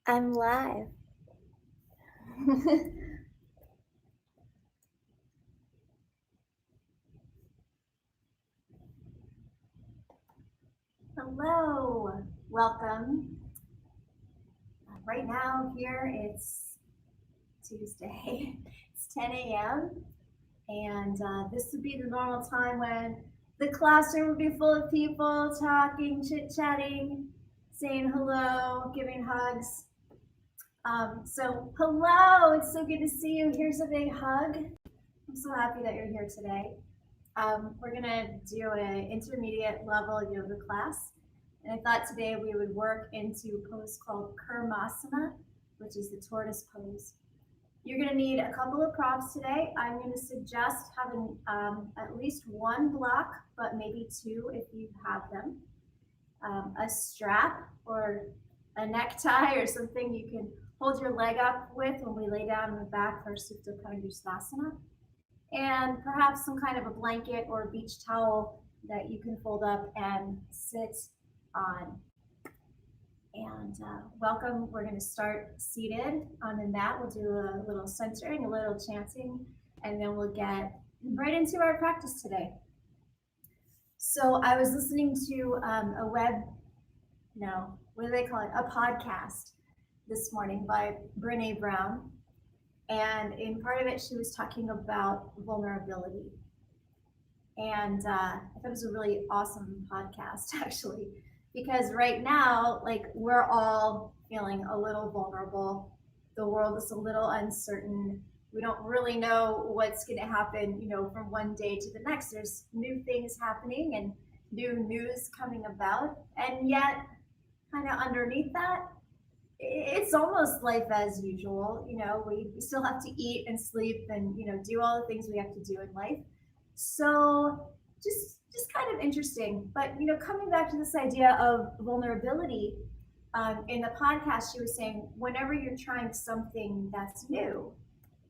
I'm live. Hello, welcome. Right now here it's Tuesday. It's 10 a.m. and this would be the normal time when the classroom would be full of people talking, chit-chatting, saying hello, giving hugs. So hello, it's so good to see you. Here's a big hug. I'm so happy that you're here today. We're gonna do an intermediate level yoga class. And I thought today we would work into a pose called Kurmasana, which is the tortoise pose. You're gonna need a couple of props today. I'm gonna suggest having at least one block, but maybe two if you have them. A strap or a necktie or something you can hold your leg up with when we lay down on the back for Supta Kanagurasana, and perhaps some kind of a blanket or a beach towel that you can fold up and sit on. And welcome, we're going to start seated on the mat. We'll do a little centering, a little chanting, and then we'll get right into our practice today. So I was listening to what do they call it? A podcast this morning by Brene Brown. And in part of it, she was talking about vulnerability. And I thought it was a really awesome podcast, actually, because right now, like, we're all feeling a little vulnerable. The world is a little uncertain. We don't really know what's going to happen, from one day to the next. There's new things happening and new news coming about. And yet, kind of underneath that, it's almost life as usual. We still have to eat and sleep and, do all the things we have to do in life. So just kind of interesting. But, coming back to this idea of vulnerability, in the podcast, she was saying, whenever you're trying something that's new,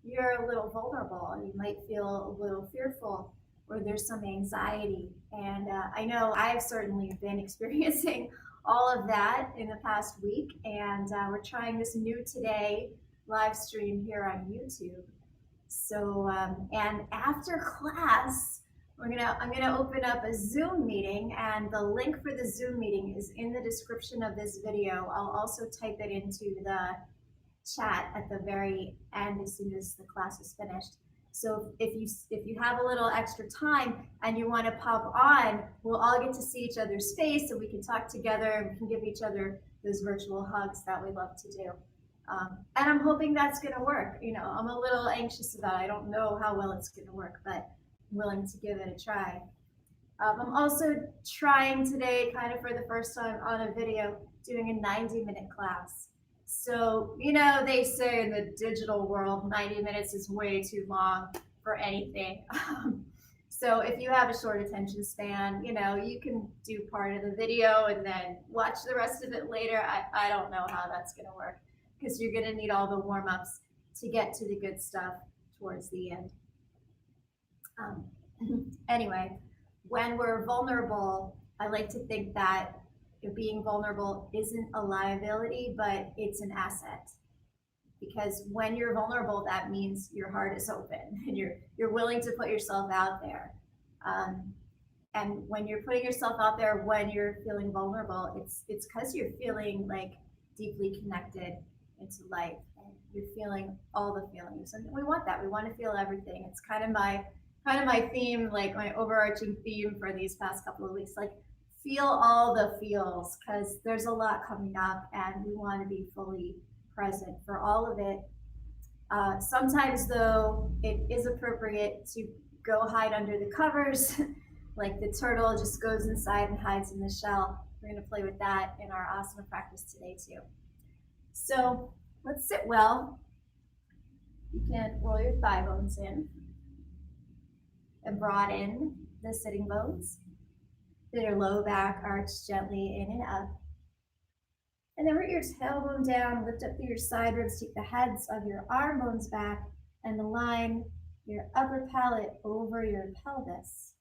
you're a little vulnerable. You might feel a little fearful, or there's some anxiety. And I know I've certainly been experiencing all of that in the past week. And we're trying this new today live stream here on YouTube. So, and after class, I'm gonna open up a Zoom meeting, and the link for the Zoom meeting is in the description of this video. I'll also type it into the chat at the very end as soon as the class is finished. So if you have a little extra time and you want to pop on, we'll all get to see each other's face, so we can talk together and we can give each other those virtual hugs that we love to do. And I'm hoping that's going to work. I'm a little anxious about it. I don't know how well it's going to work, but I'm willing to give it a try. I'm also trying today, kind of for the first time on a video, doing a 90-minute class. So, they say in the digital world, 90 minutes is way too long for anything. So if you have a short attention span, you can do part of the video and then watch the rest of it later. I don't know how that's going to work, because you're going to need all the warm-ups to get to the good stuff towards the end. Anyway, when we're vulnerable, I like to think that being vulnerable isn't a liability, but it's an asset. Because when you're vulnerable, that means your heart is open and you're willing to put yourself out there. And when you're putting yourself out there, when you're feeling vulnerable, it's because you're feeling like deeply connected into life, and you're feeling all the feelings. And we want that. We want to feel everything. It's kind of my theme, like my overarching theme for these past couple of weeks, like feel all the feels, because there's a lot coming up and we want to be fully present for all of it. Sometimes, though, it is appropriate to go hide under the covers, like the turtle just goes inside and hides in the shell. We're going to play with that in our asana practice today, too. So let's sit well. You can roll your thigh bones in and broaden the sitting bones. Let your low back arch gently in and up. And then root your tailbone down, lift up through your side ribs, take the heads of your arm bones back, and align your upper palate over your pelvis.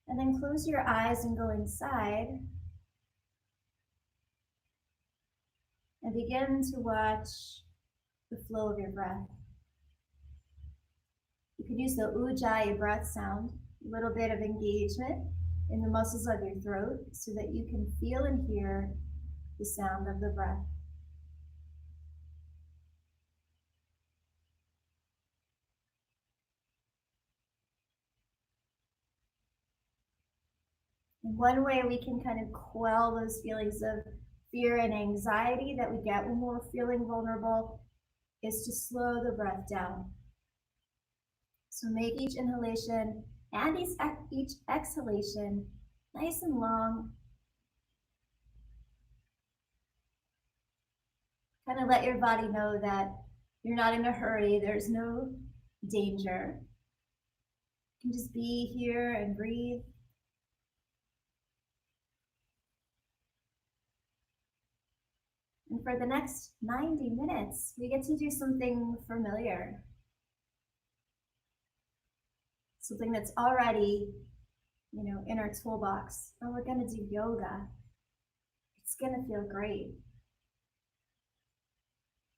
And then close your eyes and go inside. and begin to watch the flow of your breath. You could use the ujjayi breath sound, a little bit of engagement in the muscles of your throat so that you can feel and hear the sound of the breath. And one way we can kind of quell those feelings of fear and anxiety that we get when we're feeling vulnerable is to slow the breath down. So make each inhalation and each exhalation nice and long. Kind of let your body know that you're not in a hurry, there's no danger. You can just be here and breathe. And for the next 90 minutes, we get to do something familiar. Something that's already, in our toolbox. And we're gonna do yoga. It's gonna feel great.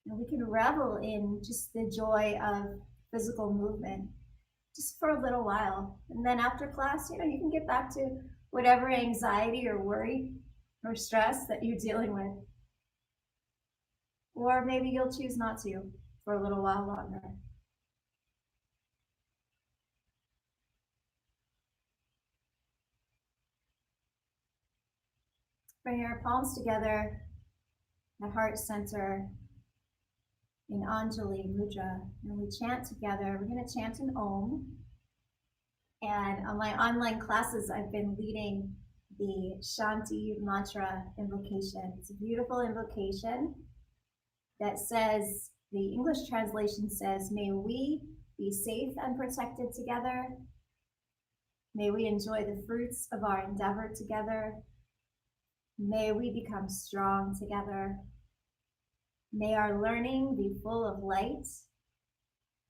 And we can revel in just the joy of physical movement just for a little while. And then after class, you can get back to whatever anxiety or worry or stress that you're dealing with. Or maybe you'll choose not to for a little while longer. Bring your palms together at heart center in Anjali Mudra. And we chant together. We're going to chant an Om. And on my online classes, I've been leading the Shanti mantra invocation. It's a beautiful invocation that says, the English translation says, may we be safe and protected together. May we enjoy the fruits of our endeavor together. May we become strong together. May our learning be full of light.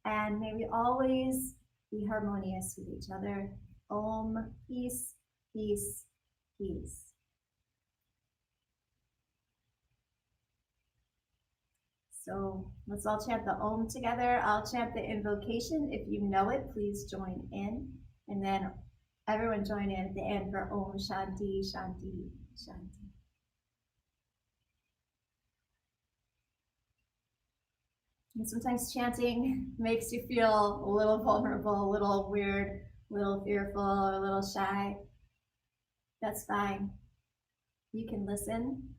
And may we always be harmonious with each other. Om, peace, peace, peace. So let's all chant the Om together. I'll chant the invocation. If you know it, please join in. And then everyone join in at the end for Om Shanti, Shanti, Shanti. And sometimes chanting makes you feel a little vulnerable, a little weird, a little fearful, or a little shy. That's fine. You can listen.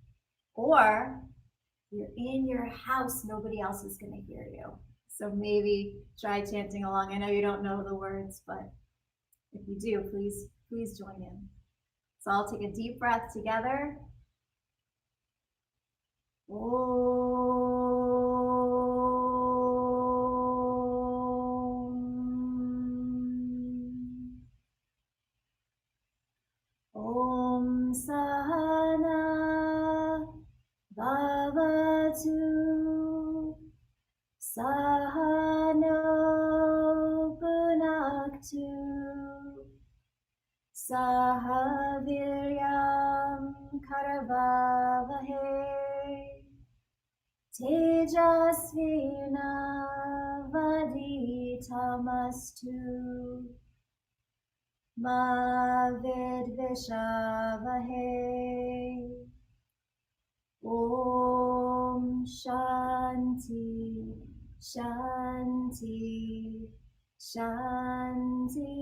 Or you're in your house, nobody else is going to hear you. So maybe try chanting along. I know you don't know the words, but if you do, please join in. So I'll take a deep breath together. Om Sahana Bhavatu Sahano Punaktu Sahaviryam Karavavahe Tejasvina Vaditamastu Ma Vidvishavahe. Om Shanti, Shanti, Shanti.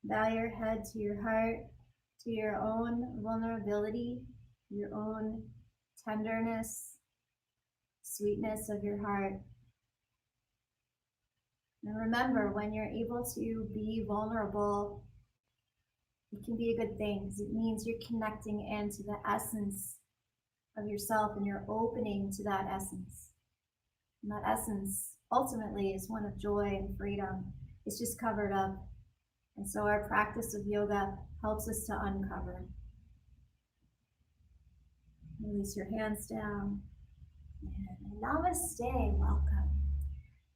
Bow your head to your heart, to your own vulnerability, your own tenderness, sweetness of your heart. And remember, when you're able to be vulnerable, it can be a good thing because it means you're connecting into the essence of yourself and you're opening to that essence. And that essence ultimately is one of joy and freedom. It's just covered up. And so our practice of yoga helps us to uncover. Release your hands down. And namaste, welcome.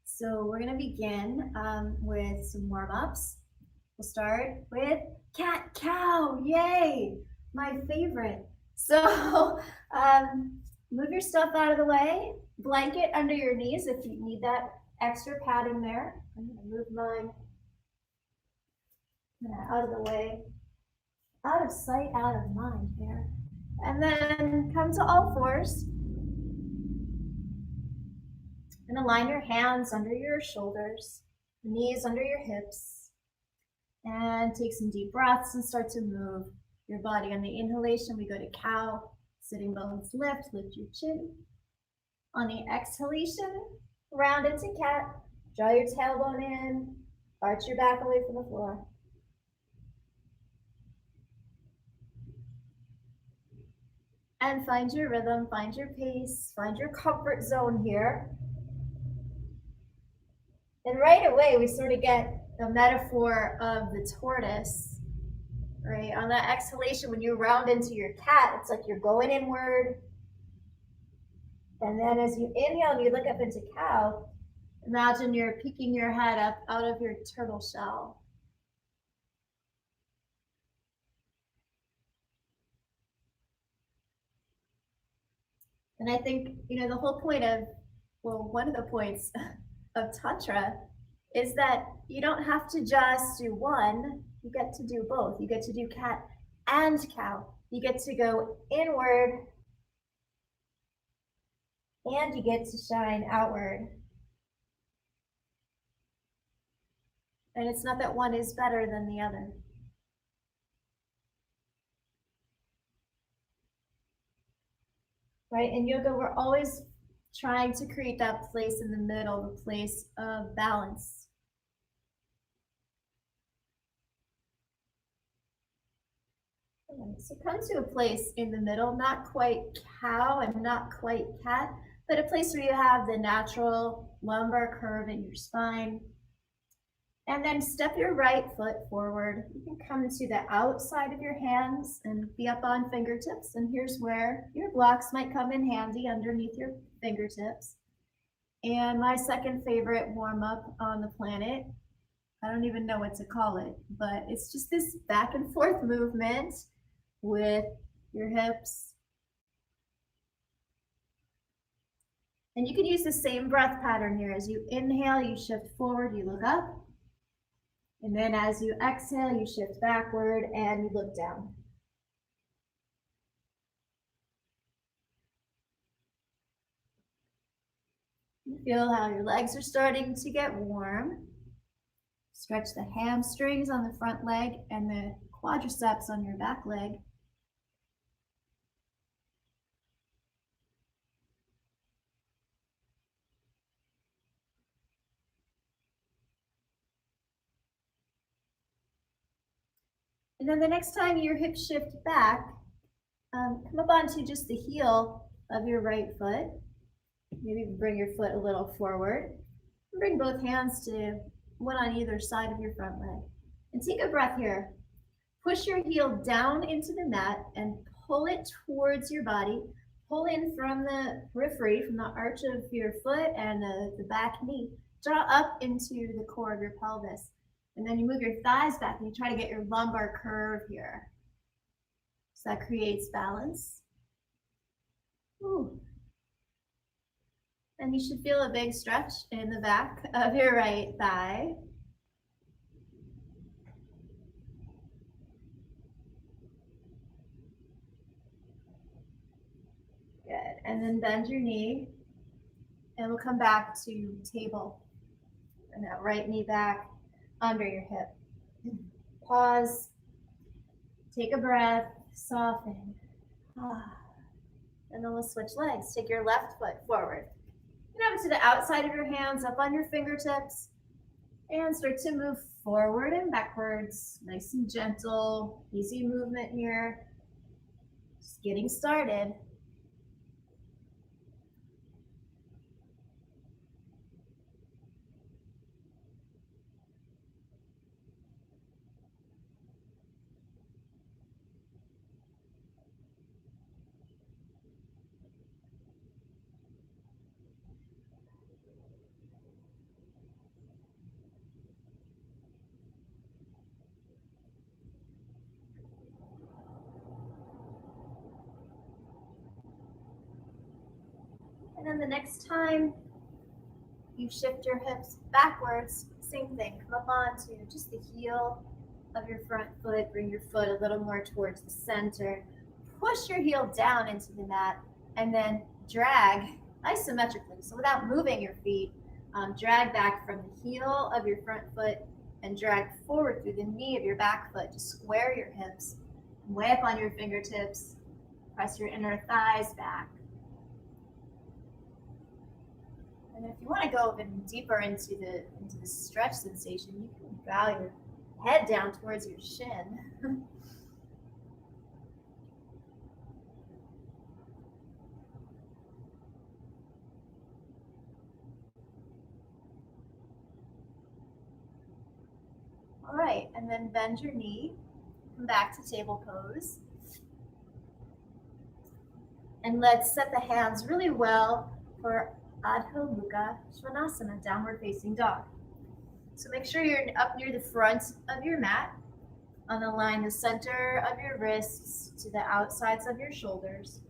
So we're going to begin with some warm-ups. We'll start with cat cow. Yay, my favorite. So move your stuff out of the way. Blanket under your knees if you need that extra padding there. I'm going to move mine out of the way. Out of sight, out of mind here. And then come to all fours. And align your hands under your shoulders, knees under your hips. And take some deep breaths and start to move your body. On the inhalation, we go to cow, sitting bones lift your chin. On the exhalation, round into cat, draw your tailbone in, arch your back away from the floor. And find your rhythm, find your pace, find your comfort zone here. And right away, we sort of get the metaphor of the tortoise, right? On that exhalation, when you round into your cat, it's like you're going inward. And then as you inhale and you look up into cow, imagine you're peeking your head up out of your turtle shell. And I think, the whole point of, one of the points of Tantra is that you don't have to just do one, you get to do both. You get to do cat and cow. You get to go inward and you get to shine outward. And it's not that one is better than the other. Right? In yoga, we're always trying to create that place in the middle, the place of balance. So come to a place in the middle, not quite cow and not quite cat, but a place where you have the natural lumbar curve in your spine. And then step your right foot forward. You can come to the outside of your hands and be up on fingertips. And here's where your blocks might come in handy underneath your fingertips. And my second favorite warm up on the planet, I don't even know what to call it, but it's just this back and forth movement with your hips. And you can use the same breath pattern here. As you inhale, you shift forward, you look up. And then as you exhale, you shift backward and you look down. You feel how your legs are starting to get warm. Stretch the hamstrings on the front leg and the quadriceps on your back leg. And then the next time your hips shift back, come up onto just the heel of your right foot. Maybe bring your foot a little forward. Bring both hands to one on either side of your front leg. And take a breath here. Push your heel down into the mat and pull it towards your body. Pull in from the periphery, from the arch of your foot and the back knee. Draw up into the core of your pelvis. And then you move your thighs back and you try to get your lumbar curve here. So that creates balance. Ooh. And you should feel a big stretch in the back of your right thigh. Good. And then bend your knee. And we'll come back to table. And that right knee back under your hip. Pause. Take a breath. Soften. And then we'll switch legs. Take your left foot forward. And up to the outside of your hands, up on your fingertips. And start to move forward and backwards. Nice and gentle, easy movement here. Just getting started. the next time you shift your hips backwards, same thing. Come up onto just the heel of your front foot. Bring your foot a little more towards the center. Push your heel down into the mat and then drag isometrically. So without moving your feet, drag back from the heel of your front foot and drag forward through the knee of your back foot to square your hips. Way up on your fingertips. Press your inner thighs back. And if you want to go even deeper into the stretch sensation, you can bow your head down towards your shin. All right, and then bend your knee. Come back to table pose. And let's set the hands really well for Adho Mukha Svanasana, downward facing dog. So make sure you're up near the front of your mat. Align the center of your wrists to the outsides of your shoulders.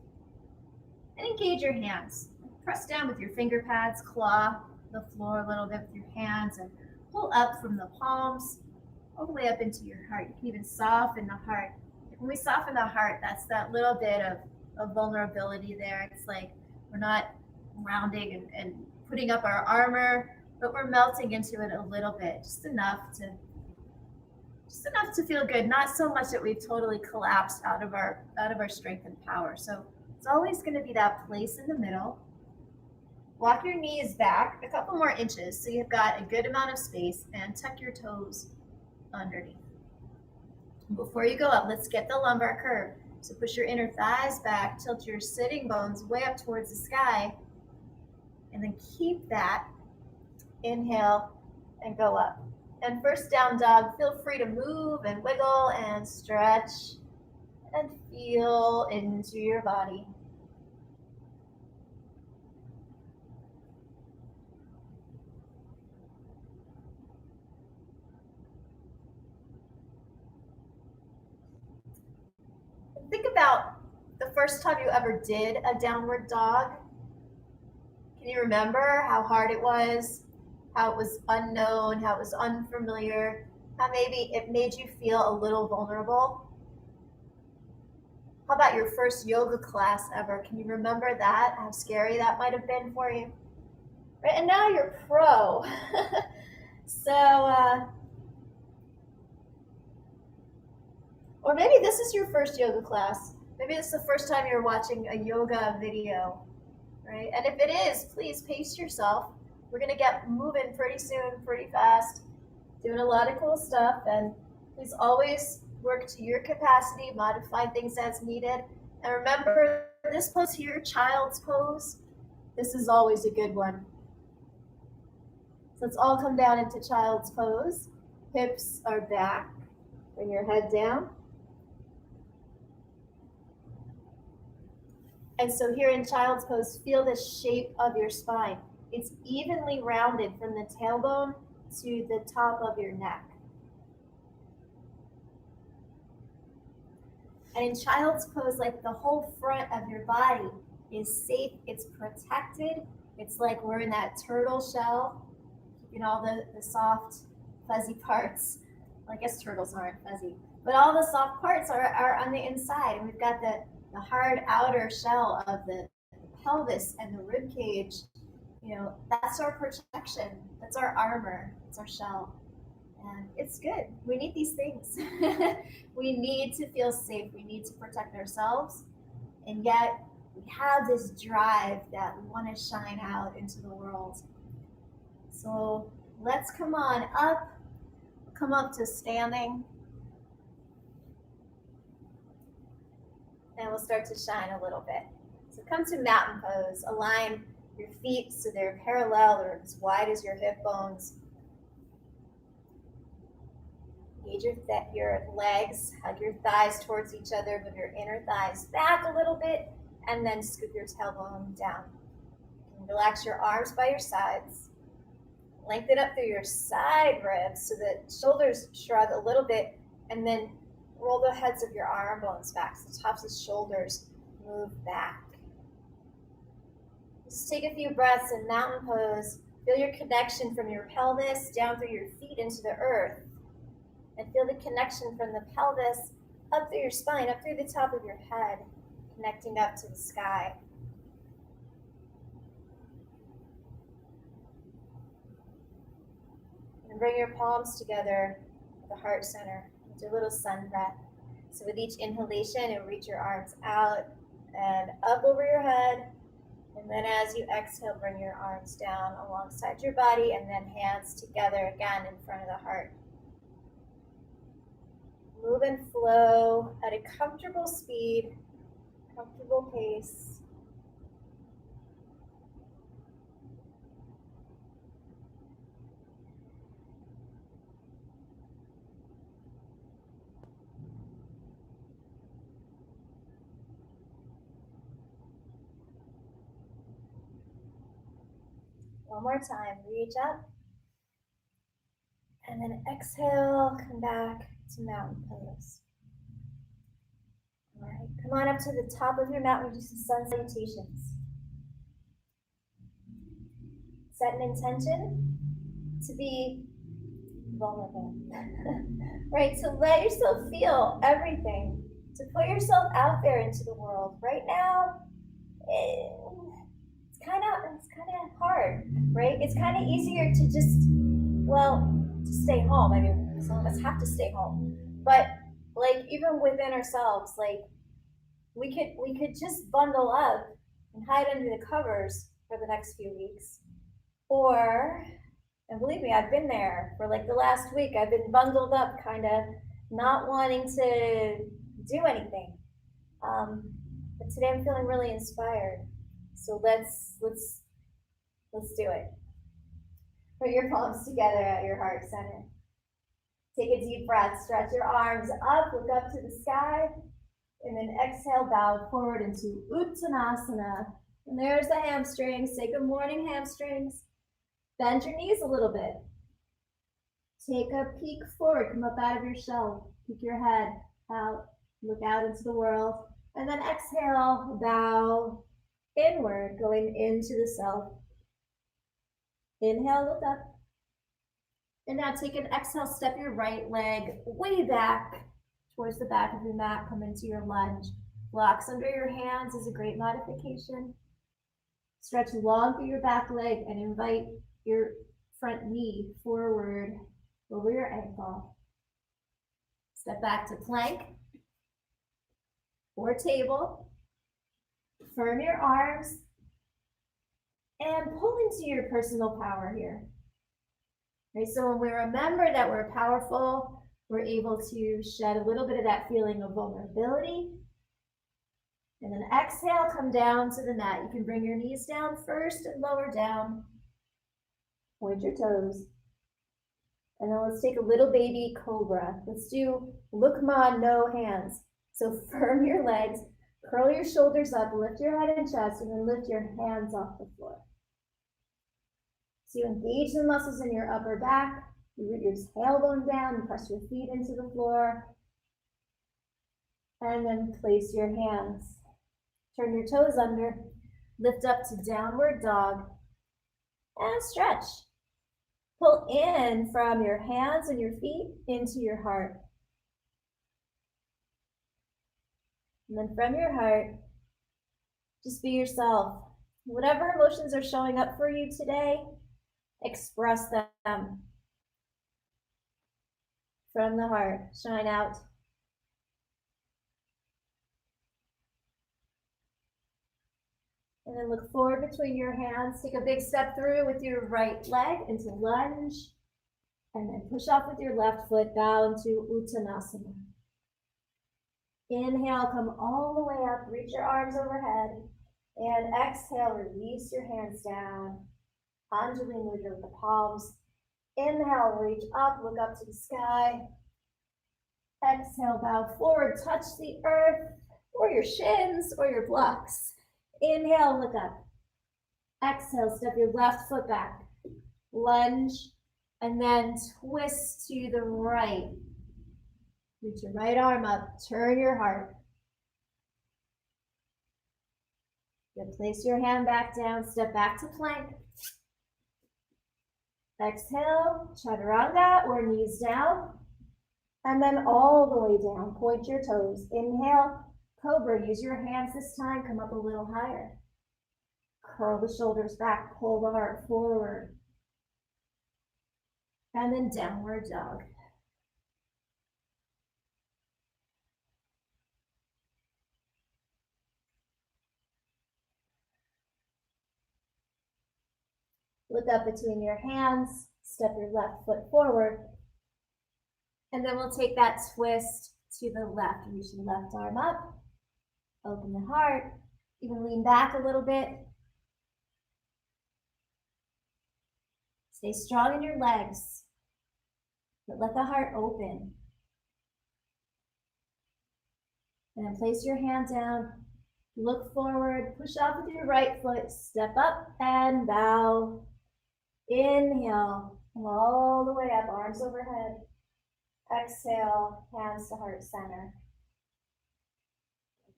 And engage your hands. Press down with your finger pads, claw the floor a little bit with your hands, and pull up from the palms all the way up into your heart. You can even soften the heart. When we soften the heart, that's that little bit of vulnerability there. It's like we're not rounding and putting up our armor, but we're melting into it a little bit, just enough to feel good. Not so much that we've totally collapsed out of our strength and power. So it's always going to be that place in the middle. Walk your knees back a couple more inches so you've got a good amount of space, and tuck your toes underneath. Before you go up, let's get the lumbar curve. So push your inner thighs back, tilt your sitting bones way up towards the sky, and then keep that. Inhale and go up. And first down dog, feel free to move and wiggle and stretch and feel into your body. Think about the first time you ever did a downward dog. Can you remember how hard it was, how it was unknown, how it was unfamiliar, how maybe it made you feel a little vulnerable? How about your first yoga class ever? Can you remember that, how scary that might have been for you? Right, and now you're pro. Or maybe this is your first yoga class. Maybe it's the first time you're watching a yoga video, right? And if it is, please pace yourself. We're gonna get moving pretty soon, pretty fast, doing a lot of cool stuff. And please always work to your capacity, modify things as needed. And remember, this pose here, child's pose, this is always a good one. So let's all come down into child's pose. Hips are back. Bring your head down. And so here in child's pose, feel the shape of your spine. It's evenly rounded from the tailbone to the top of your neck. And in child's pose, like the whole front of your body is safe, it's protected. It's like we're in that turtle shell, keeping all the soft, fuzzy parts. Well, I guess turtles aren't fuzzy, but all the soft parts are on the inside. And we've got the hard outer shell of the pelvis and the rib cage. You know, that's our protection. That's our armor. It's our shell. And it's good. We need these things. We need to feel safe. We need to protect ourselves. And yet we have this drive that we want to shine out into the world. So let's come on up. Come up to standing. And we'll start to shine a little bit. So come to mountain pose. Align your feet so they're parallel or as wide as your hip bones. Engage your legs, hug your thighs towards each other, move your inner thighs back a little bit, and then scoop your tailbone down. And relax your arms by your sides. Lengthen up through your side ribs so that shoulders shrug a little bit, and then roll the heads of your arm bones back so the tops of the shoulders move back. Just take a few breaths in mountain pose. Feel your connection from your pelvis down through your feet into the earth. And feel the connection from the pelvis up through your spine, up through the top of your head, connecting up to the sky. And bring your palms together at the heart center. Do a little sun breath. So with each inhalation, you'll reach your arms out and up over your head. And then as you exhale, bring your arms down alongside your body and then hands together again in front of the heart. Move and flow at a comfortable speed, comfortable pace. One more time, reach up. And then exhale, come back to mountain pose. All right, come on up to the top of your mat. We'll do some sun salutations. Set an intention to be vulnerable, right? To let yourself feel everything, to put yourself out there into the world. Right now, it's kind of hard, right? It's kind of easier to just, to stay home. I mean, some of us have to stay home, but like even within ourselves, like we could just bundle up and hide under the covers for the next few weeks, or, and believe me, I've been there for like the last week. I've been bundled up, kind of not wanting to do anything. But today I'm feeling really inspired. So let's do it. Put your palms together at your heart center. Take a deep breath. Stretch your arms up. Look up to the sky. And then exhale, bow forward into Uttanasana. And there's the hamstrings. Say good morning, hamstrings. Bend your knees a little bit. Take a peek forward. Come up out of your shell. Peek your head out. Look out into the world. And then exhale, bow inward, going into the self. Inhale, look up. And now take an exhale, step your right leg way back towards the back of your mat. Come into your lunge. Blocks under your hands is a great modification. Stretch long through your back leg and invite your front knee forward over your ankle. Step back to plank or table. Firm your arms and pull into your personal power here. Right, so when we remember that we're powerful, we're able to shed a little bit of that feeling of vulnerability. And then exhale, come down to the mat. You can bring your knees down first and lower down. Point your toes. And then let's take a little baby cobra. Let's do Lukma, no hands. So firm your legs, curl your shoulders up, lift your head and chest, and then lift your hands off the floor. So you engage the muscles in your upper back. You root your tailbone down and press your feet into the floor. And then place your hands. Turn your toes under. Lift up to downward dog. And stretch. Pull in from your hands and your feet into your heart. And then from your heart, just be yourself. Whatever emotions are showing up for you today, express them. From the heart, shine out. And then look forward between your hands. Take a big step through with your right leg into lunge. And then push off with your left foot, bow into Uttanasana. Inhale, come all the way up, reach your arms overhead. And exhale, release your hands down. Anjali Mudra with the palms. Inhale, reach up, look up to the sky. Exhale, bow forward, touch the earth, or your shins, or your blocks. Inhale, look up. Exhale, step your left foot back. Lunge, and then twist to the right. Reach your right arm up, turn your heart. Good. Place your hand back down, step back to plank. Exhale, chaturanga or knees down. And then all the way down, point your toes. Inhale, cobra, use your hands this time, come up a little higher. Curl the shoulders back, pull the heart forward. And then downward dog. Look up between your hands, step your left foot forward. And then we'll take that twist to the left. Reach the left arm up, open the heart, even lean back a little bit. Stay strong in your legs, but let the heart open. And then place your hand down, look forward, push off with your right foot, step up and bow. Inhale, come all the way up, arms overhead. Exhale, hands to heart center.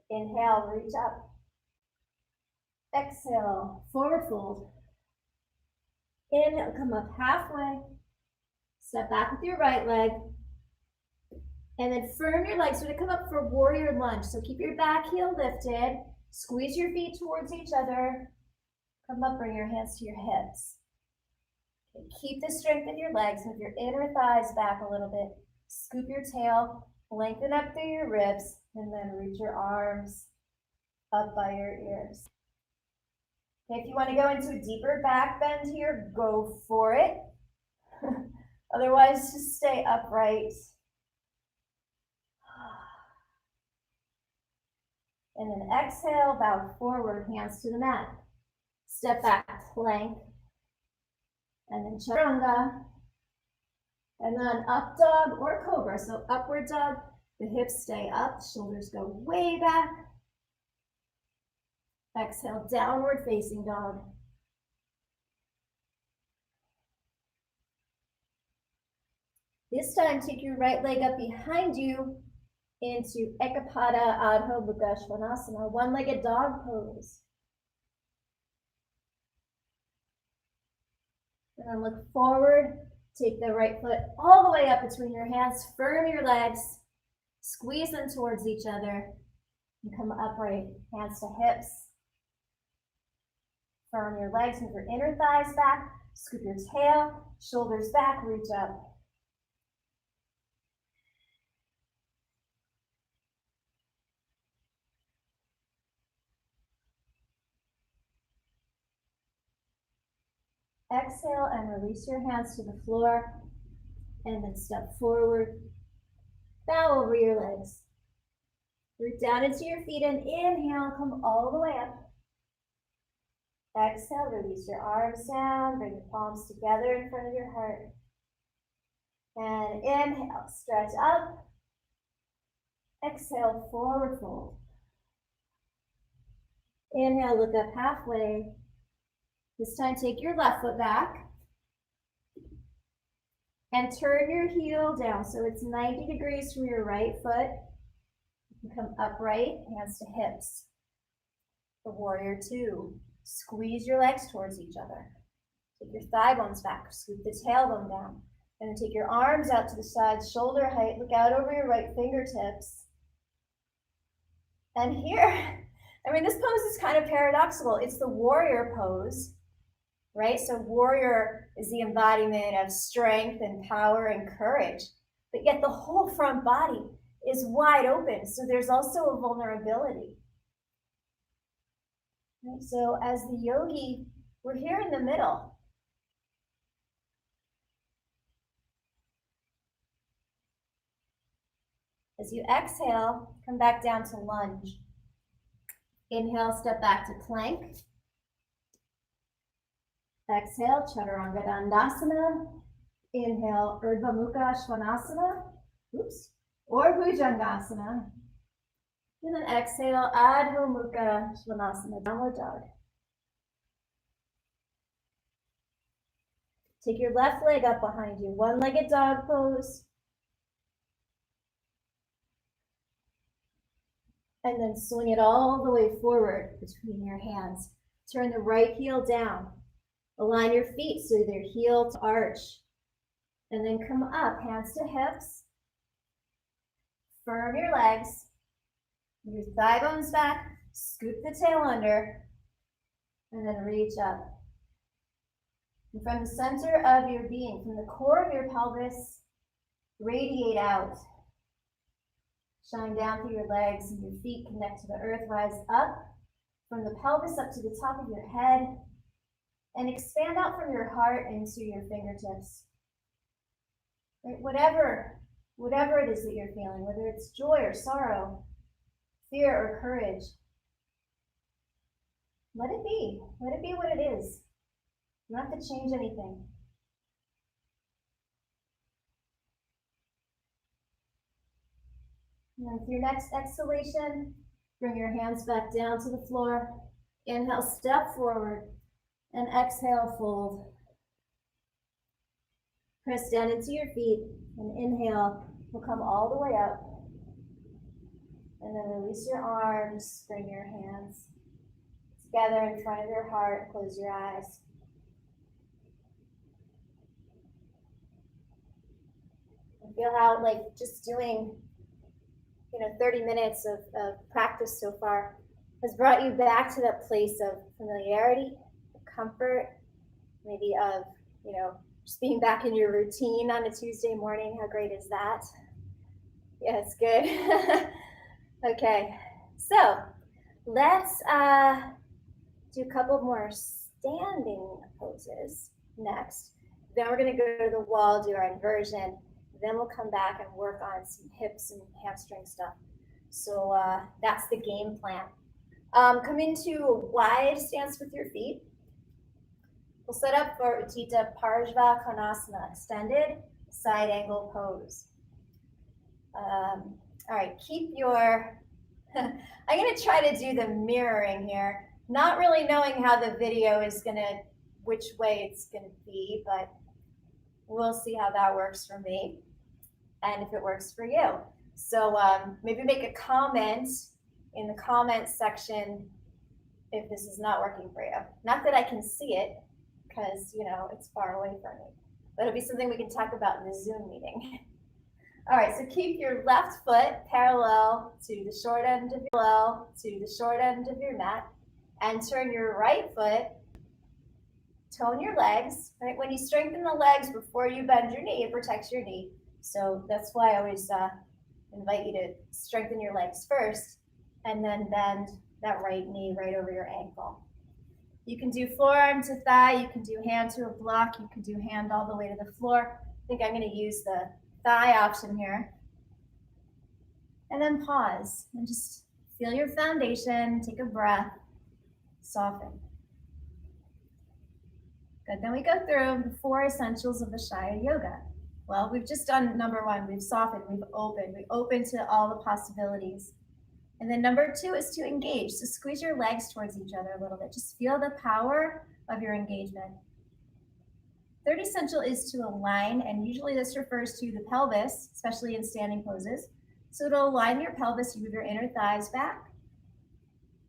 Inhale, reach up. Exhale, forward fold. Inhale, come up halfway. Step back with your right leg. And then firm your legs. We're going to come up for warrior lunge. So keep your back heel lifted. Squeeze your feet towards each other. Come up, bring your hands to your hips. Okay, keep the strength in your legs. Move your inner thighs back a little bit. Scoop your tail. Lengthen up through your ribs. And then reach your arms up by your ears. Okay, if you want to go into a deeper back bend here, go for it. Otherwise, just stay upright. And then exhale, bow forward, hands to the mat. Step back, plank. And then chaturanga. And then up dog or cobra. So upward dog, the hips stay up, shoulders go way back. Exhale, downward facing dog. This time, take your right leg up behind you into Ekapada Adho Mukha Svanasana, one-legged dog pose. And then look forward, take the right foot all the way up between your hands, firm your legs, squeeze them towards each other, and come upright, hands to hips. Firm your legs, move your inner thighs back, scoop your tail, shoulders back, reach up. Exhale and release your hands to the floor, and then step forward, bow over your legs. Root down into your feet and inhale, come all the way up. Exhale, release your arms down, bring your palms together in front of your heart. And inhale, stretch up. Exhale, forward fold. Inhale, look up halfway. This time, take your left foot back and turn your heel down. So it's 90 degrees from your right foot. You can come upright, hands to hips. For warrior two. Squeeze your legs towards each other. Take your thigh bones back, scoop the tailbone down. And then take your arms out to the sides, shoulder height, look out over your right fingertips. And here, this pose is kind of paradoxical. It's the warrior pose, right? So warrior is the embodiment of strength and power and courage, but yet the whole front body is wide open. So there's also a vulnerability. So as the yogi, we're here in the middle. As you exhale, come back down to lunge. Inhale, step back to plank. Exhale, Chaturanga Dandasana. Inhale, Urdhva Mukha Svanasana. Or Bhujangasana. And then exhale, Adho Mukha Svanasana, downward dog. Take your left leg up behind you, one-legged dog pose. And then swing it all the way forward between your hands. Turn the right heel down. Align your feet so they're heel to arch. And then come up, hands to hips. Firm your legs. Your thigh bones back. Scoop the tail under. And then reach up. And from the center of your being, from the core of your pelvis, radiate out. Shine down through your legs and your feet connect to the earth. Rise up from the pelvis up to the top of your head. And expand out from your heart into your fingertips. Right? Whatever it is that you're feeling, whether it's joy or sorrow, fear or courage, let it be. Let it be what it is. You don't have to change anything. And then with your next exhalation, bring your hands back down to the floor. Inhale, step forward, and exhale, fold. Press down into your feet, and inhale will come all the way up. And then release your arms, bring your hands together in front of your heart, close your eyes. And feel how, like, just doing 30 minutes of practice so far has brought you back to that place of familiarity, comfort, maybe of, just being back in your routine on a Tuesday morning. How great is that? Yeah, it's good. Okay, so let's do a couple more standing poses next. Then we're going to go to the wall, do our inversion. Then we'll come back and work on some hips and hamstring stuff. So that's the game plan. Come into a wide stance with your feet. We'll set up for Utthita Parshva extended side angle pose. All right, keep your, I'm going to try to do the mirroring here, not really knowing how the video is which way it's going to be, but we'll see how that works for me and if it works for you. So maybe make a comment in the comments section if this is not working for you. Not that I can see it, because it's far away from me, but it'll be something we can talk about in the Zoom meeting. All right, so keep your left foot parallel to the short end of your mat, and turn your right foot. Tone your legs. Right, when you strengthen the legs before you bend your knee, it protects your knee. So that's why I always invite you to strengthen your legs first, and then bend that right knee right over your ankle. You can do forearm to thigh, you can do hand to a block, you can do hand all the way to the floor. I think I'm going to use the thigh option here. And then pause and just feel your foundation, take a breath, soften. Good, then we go through the 4 essentials of Ashaya Yoga. Well, we've just done number 1, we've softened, we've opened to all the possibilities. And then number 2 is to engage. So squeeze your legs towards each other a little bit. Just feel the power of your engagement. Third essential is to align, and usually this refers to the pelvis, especially in standing poses. So to align your pelvis, you move your inner thighs back.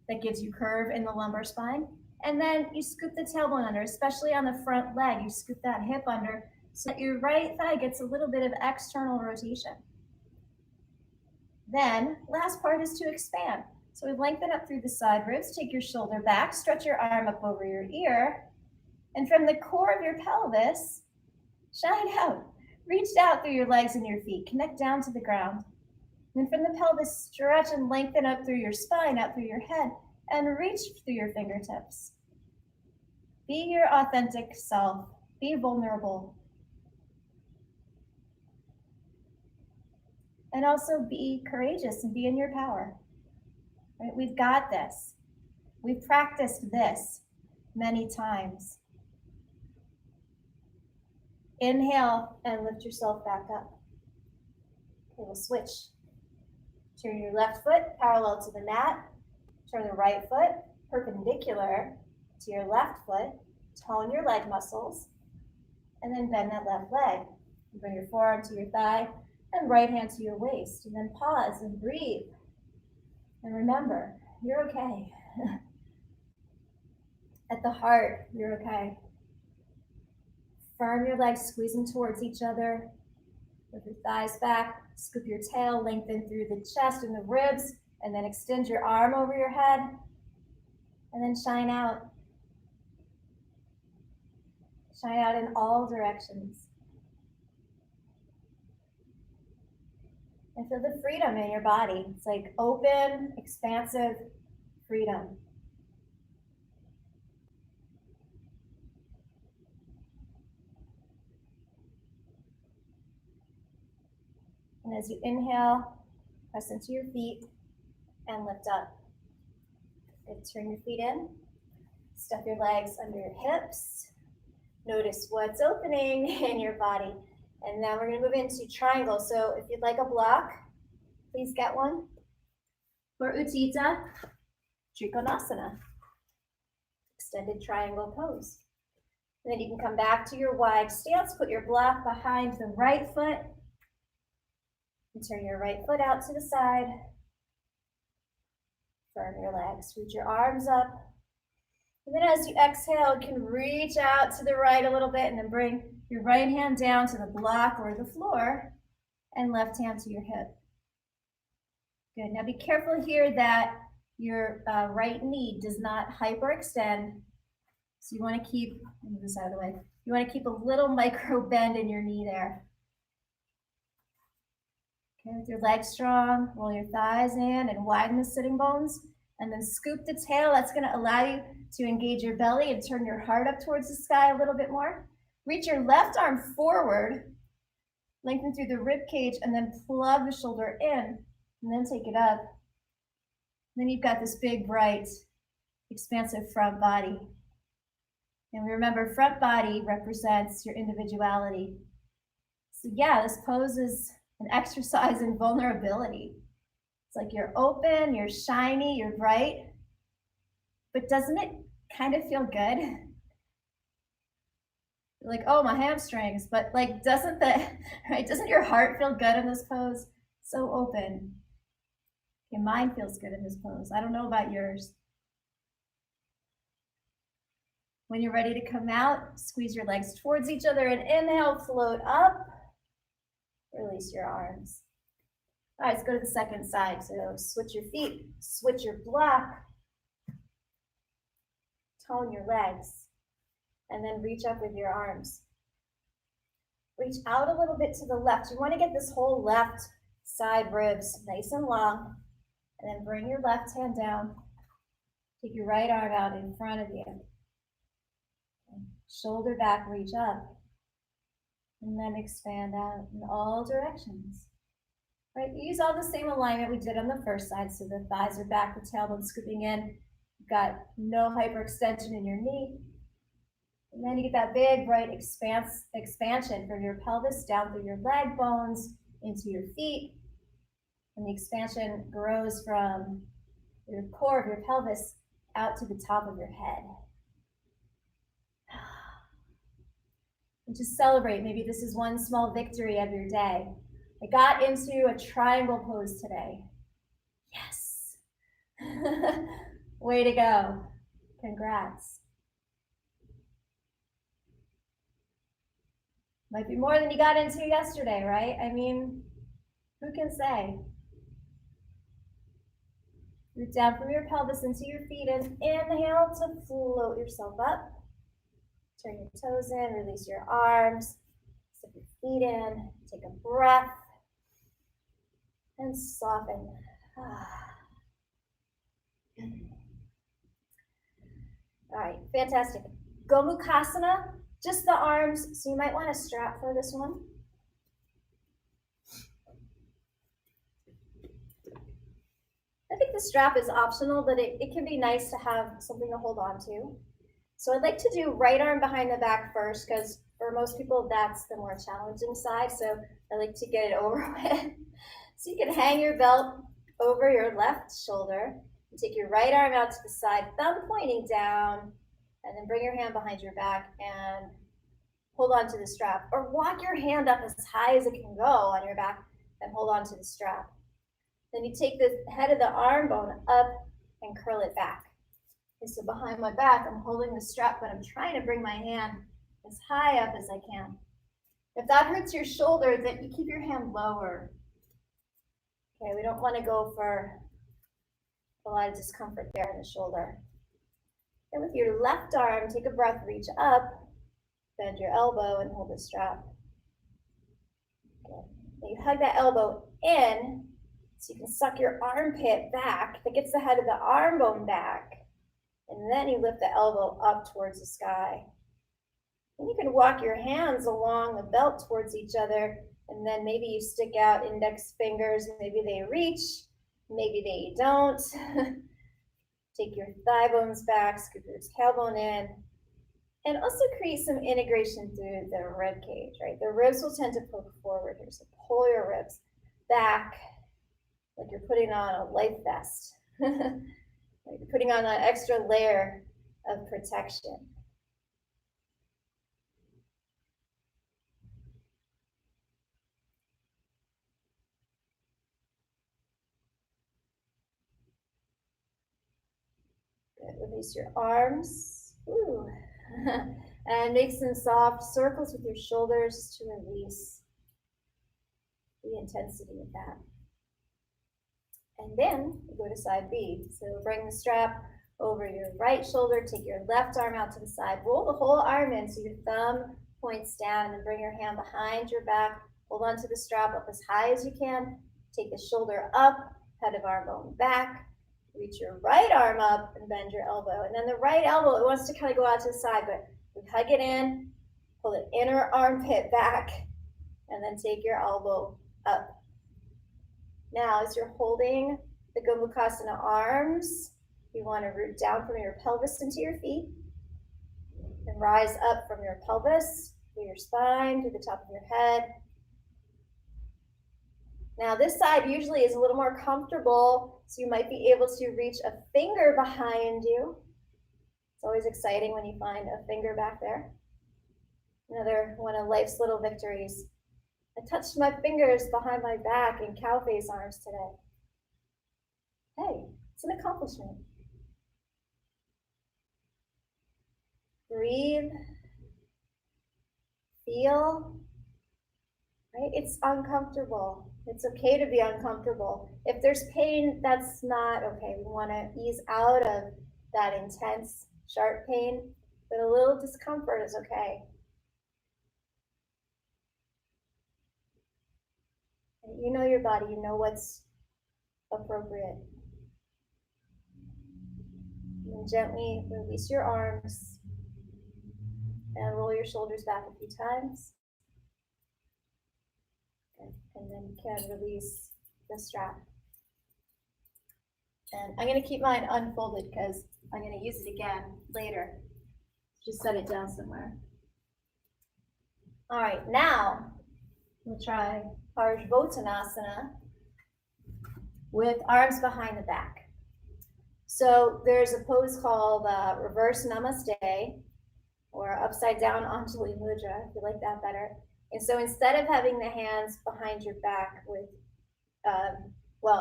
That gives you curve in the lumbar spine. And then you scoop the tailbone under, especially on the front leg. You scoop that hip under so that your right thigh gets a little bit of external rotation. Then, last part is to expand. So we lengthen up through the side ribs, take your shoulder back, stretch your arm up over your ear, and from the core of your pelvis, shine out. Reach out through your legs and your feet, connect down to the ground. And from the pelvis, stretch and lengthen up through your spine, out through your head, and reach through your fingertips. Be your authentic self. Be vulnerable. And also be courageous and be in your power. Right? We've got this. We've practiced this many times. Inhale and lift yourself back up. Okay, we'll switch. Turn your left foot parallel to the mat. Turn the right foot perpendicular to your left foot. Tone your leg muscles. And then bend that left leg. Bring your forearm to your thigh and right hand to your waist. And then pause and breathe. And remember, you're okay. At the heart, you're okay. Firm your legs, squeeze them towards each other. With your thighs back, scoop your tail, lengthen through the chest and the ribs, and then extend your arm over your head, and then shine out. Shine out in all directions. And feel the freedom in your body. It's like open, expansive freedom. And as you inhale, press into your feet and lift up. Good. Turn your feet in. Step your legs under your hips. Notice what's opening in your body. And now we're going to move into triangle. So if you'd like a block, please get one. For Utthita Trikonasana, extended triangle pose. And then you can come back to your wide stance, put your block behind the right foot, and turn your right foot out to the side. Firm your legs, reach your arms up. And then as you exhale, you can reach out to the right a little bit and then bring your right hand down to the block or the floor and left hand to your hip. Good. Now be careful here that your right knee does not hyperextend. So you want to keep, move this out of the way. You want to keep a little micro bend in your knee there. Okay, with your legs strong, roll your thighs in and widen the sitting bones. And then scoop the tail. That's going to allow you to engage your belly and turn your heart up towards the sky a little bit more. Reach your left arm forward, lengthen through the rib cage, and then plug the shoulder in, and then take it up. Then you've got this big, bright, expansive front body. And remember, front body represents your individuality. So yeah, this pose is an exercise in vulnerability. It's like you're open, you're shiny, you're bright, but doesn't it kind of feel good? You're like, oh, my hamstrings, but like, doesn't your heart feel good in this pose? So open. Okay, mine feels good in this pose. I don't know about yours. When you're ready to come out, squeeze your legs towards each other and inhale, float up. Release your arms. All right, let's go to the second side. So switch your feet, switch your block, tone your legs, and then reach up with your arms. Reach out a little bit to the left. You want to get this whole left side ribs nice and long, and then bring your left hand down. Take your right arm out in front of you. Shoulder back, reach up, and then expand out in all directions. Right, use all the same alignment we did on the first side. So the thighs are back, the tailbone scooping in. You've got no hyperextension in your knee. And then you get that big, bright expansion from your pelvis down through your leg bones into your feet. And the expansion grows from your core of your pelvis out to the top of your head. And just celebrate. Maybe this is one small victory of your day. I got into a triangle pose today. Yes. Way to go. Congrats. Might be more than you got into yesterday, right? I mean, who can say? Root down from your pelvis into your feet and inhale to float yourself up. Turn your toes in, release your arms, step your feet in, take a breath. And soften. All right, fantastic. Gomukhasana, just the arms, so you might want to strap for this one. I think the strap is optional, but it can be nice to have something to hold on to. So I'd like to do right arm behind the back first, because for most people, that's the more challenging side. So I like to get it over with. So you can hang your belt over your left shoulder and take your right arm out to the side, thumb pointing down, and then bring your hand behind your back and hold on to the strap. Or walk your hand up as high as it can go on your back and hold on to the strap. Then you take the head of the arm bone up and curl it back. Okay, so behind my back, I'm holding the strap, but I'm trying to bring my hand as high up as I can. If that hurts your shoulder, then you keep your hand lower. Okay, we don't want to go for a lot of discomfort there in the shoulder. And with your left arm, take a breath, reach up, bend your elbow, and hold the strap. Okay. Now you hug that elbow in, so you can suck your armpit back. That gets the head of the arm bone back. And then you lift the elbow up towards the sky. And you can walk your hands along the belt towards each other, and then maybe you stick out index fingers, maybe they reach, maybe they don't. Take your thigh bones back, scoop your tailbone in, and also create some integration through the rib cage, right? The ribs will tend to poke forward here, so pull your ribs back like you're putting on a life vest. Like you're putting on an extra layer of protection. Good. Release your arms. Ooh. And make some soft circles with your shoulders to release the intensity of that. And then we go to side B. So bring the strap over your right shoulder, take your left arm out to the side, roll the whole arm in so your thumb points down, and then bring your hand behind your back, hold onto the strap up as high as you can, take the shoulder up, head of arm bone back, reach your right arm up and bend your elbow. And then the right elbow, it wants to kind of go out to the side, but you hug it in, pull the inner armpit back, and then take your elbow up. Now, as you're holding the Kurmasana arms, you want to root down from your pelvis into your feet and rise up from your pelvis through your spine, to the top of your head. Now, this side usually is a little more comfortable, so you might be able to reach a finger behind you. It's always exciting when you find a finger back there. Another one of life's little victories. I touched my fingers behind my back in cow face arms today. Hey, it's an accomplishment. Breathe. Feel. Right? It's uncomfortable. It's okay to be uncomfortable. If there's pain, that's not okay. We want to ease out of that intense, sharp pain, but a little discomfort is okay. You know your body, you know what's appropriate. And gently release your arms and roll your shoulders back a few times. And then you can release the strap. And I'm going to keep mine unfolded because I'm going to use it again later. Just set it down somewhere. All right, now we'll try Parsvottanasana with arms behind the back. So there's a pose called reverse namaste or upside down Anjali Mudra, if you like that better. And so instead of having the hands behind your back with,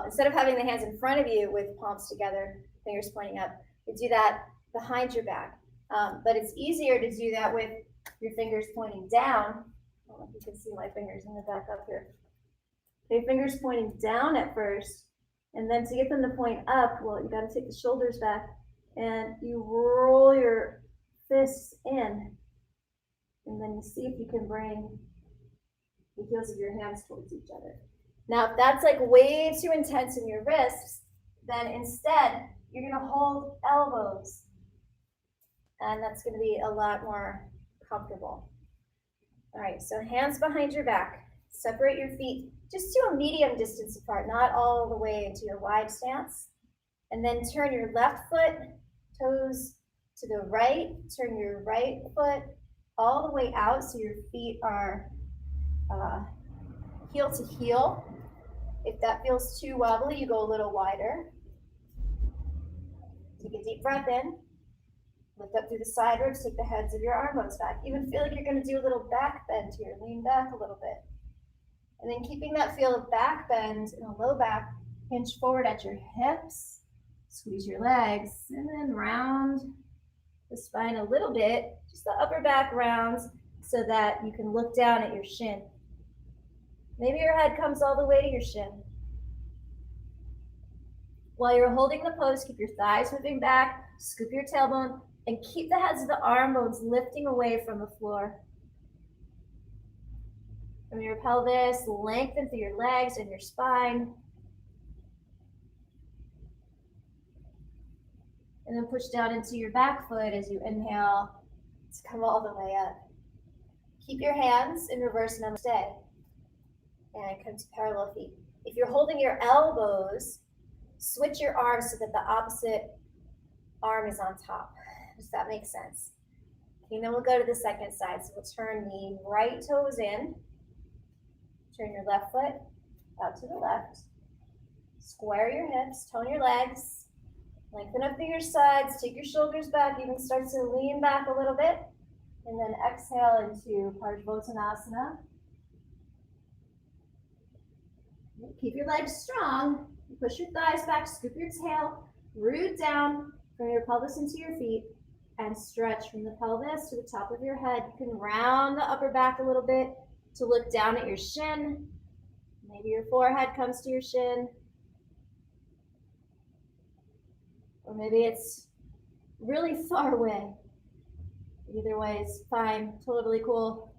instead of having the hands in front of you with palms together, fingers pointing up, you do that behind your back. But it's easier to do that with your fingers pointing down. I don't know if you can see my fingers in the back up here. Okay, fingers pointing down at first, and then to get them to point up, well, you got to take the shoulders back, and you roll your fists in, and then you see if you can bring the heels of your hands towards each other. Now, if that's like way too intense in your wrists, then instead, you're going to hold elbows, and that's going to be a lot more comfortable. All right, so hands behind your back. Separate your feet just to a medium distance apart, not all the way into your wide stance. And then turn your left foot, toes to the right. Turn your right foot all the way out so your feet are heel to heel. If that feels too wobbly, you go a little wider. Take a deep breath in. Lift up through the side ribs, take the heads of your arm bones back. Even feel like you're going to do a little back bend here. Lean back a little bit. And then keeping that feel of back bend in the low back, Hinge forward at your hips, squeeze your legs, and then round the spine a little bit, just the upper back rounds, so that you can look down at your shin. Maybe your head comes all the way to your shin. While you're holding the pose, keep your thighs moving back, scoop your tailbone, and keep the heads of the arm bones lifting away from the floor. From your pelvis, lengthen through your legs and your spine. And then push down into your back foot as you inhale to come all the way up. Keep your hands in reverse namaste. And come to parallel feet. If you're holding your elbows, switch your arms so that the opposite arm is on top. Does that make sense? Okay, and then we'll go to the second side. So we'll turn the right toes in. Turn your left foot out to the left. Square your hips, tone your legs. Lengthen up through your sides. Take your shoulders back. Even start to lean back a little bit. And then exhale into Parsvottanasana. Keep your legs strong. Push your thighs back, scoop your tail, root down from your pelvis into your feet, and stretch from the pelvis to the top of your head. You can round the upper back a little bit to look down at your shin. Maybe your forehead comes to your shin. Or maybe it's really far away. Either way is fine, totally cool.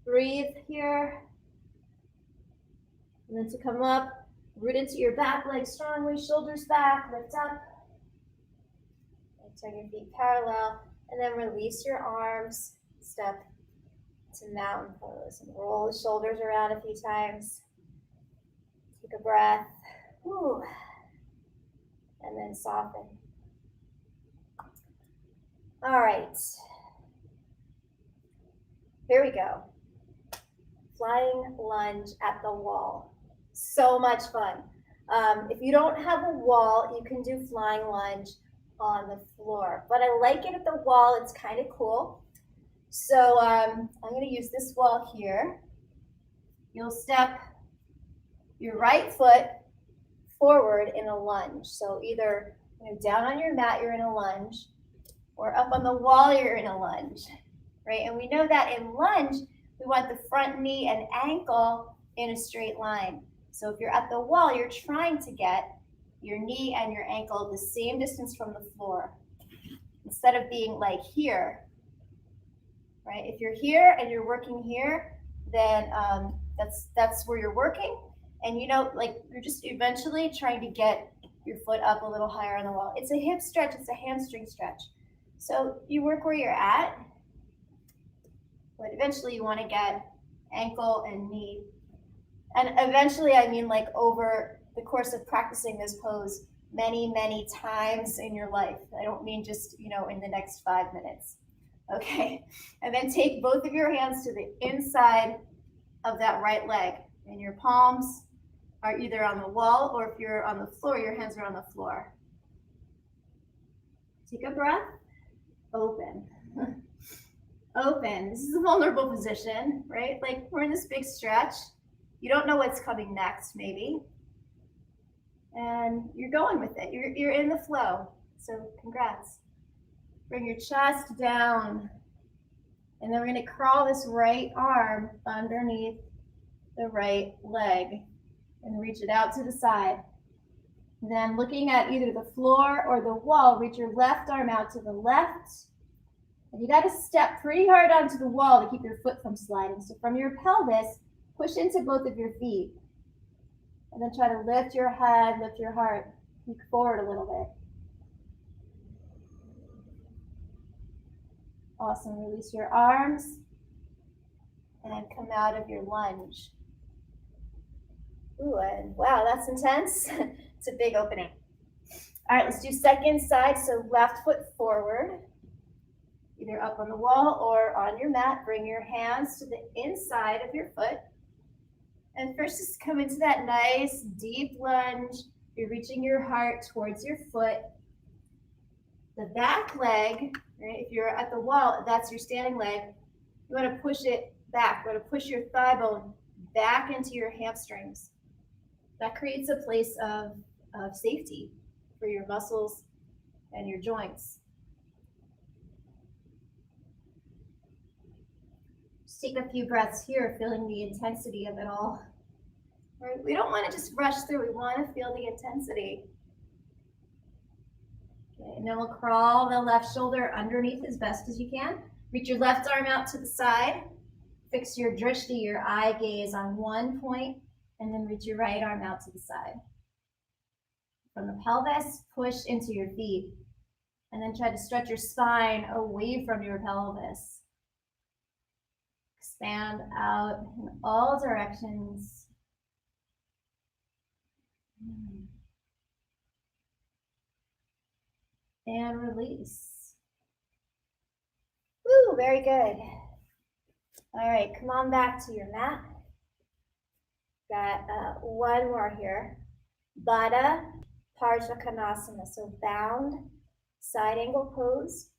Breathe here. And then to come up, root into your back leg strongly, shoulders back, lift up. And turn your feet parallel. And then release your arms, step to mountain pose. And roll the shoulders around a few times. Take a breath. Whew. And then soften. All right. Here we go. Flying lunge at the wall. So much fun. If you don't have a wall, you can do flying lunge on the floor. But I like it at the wall. It's kind of cool. So I'm going to use this wall here. You'll step your right foot forward in a lunge. So either down on your mat, you're in a lunge, or up on the wall, you're in a lunge, right? And we know that in lunge, we want the front knee and ankle in a straight line. So if you're at the wall, you're trying to get your knee and your ankle the same distance from the floor, instead of being like here, right? If you're here and you're working here, then that's where you're working. And you're just eventually trying to get your foot up a little higher on the wall. It's a hip stretch, it's a hamstring stretch. So you work where you're at, but eventually you want to get ankle and knee. And eventually, I mean like over the course of practicing this pose many, many times in your life. I don't mean just, in the next 5 minutes. Okay. And then take both of your hands to the inside of that right leg. And your palms are either on the wall, or if you're on the floor, your hands are on the floor. Take a breath. Open. Open. This is a vulnerable position, right? Like we're in this big stretch. You don't know what's coming next, maybe. And you're going with it. You're in the flow. So congrats. Bring your chest down. And then we're going to crawl this right arm underneath the right leg and reach it out to the side. Then looking at either the floor or the wall, reach your left arm out to the left. And you got to step pretty hard onto the wall to keep your foot from sliding. So from your pelvis, push into both of your feet. And then try to lift your head, lift your heart. Peek forward a little bit. Awesome. Release your arms and come out of your lunge. Ooh, and wow, that's intense. It's a big opening. All right, let's do second side. So left foot forward, either up on the wall or on your mat. Bring your hands to the inside of your foot. And first, just come into that nice deep lunge. You're reaching your heart towards your foot. The back leg, right? If you're at the wall, that's your standing leg. You want to push it back. You want to push your thigh bone back into your hamstrings. That creates a place of safety for your muscles and your joints. Just take a few breaths here, feeling the intensity of it all. Right? We don't want to just rush through. We want to feel the intensity. Okay, and then we'll crawl the left shoulder underneath as best as you can. Reach your left arm out to the side. Fix your drishti, your eye gaze, on one point, and then reach your right arm out to the side. From the pelvis, push into your feet, and then try to stretch your spine away from your pelvis. Expand out in all directions. And release. Woo, very good. All right, come on back to your mat. Got one more here. Baddha Parjakanasana, so bound side angle pose.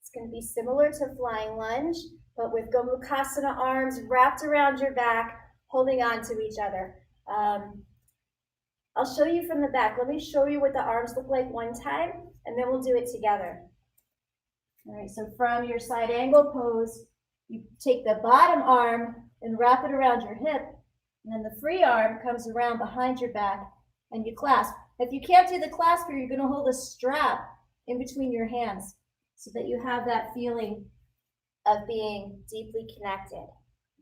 It's going to be similar to flying lunge, but with Gomukhasana arms wrapped around your back, holding on to each other. I'll show you from the back. Let me show you what the arms look like one time, and then we'll do it together. All right, so from your side angle pose, you take the bottom arm and wrap it around your hip, and then the free arm comes around behind your back, and you clasp. If you can't do the clasp here, you're going to hold a strap in between your hands so that you have that feeling of being deeply connected.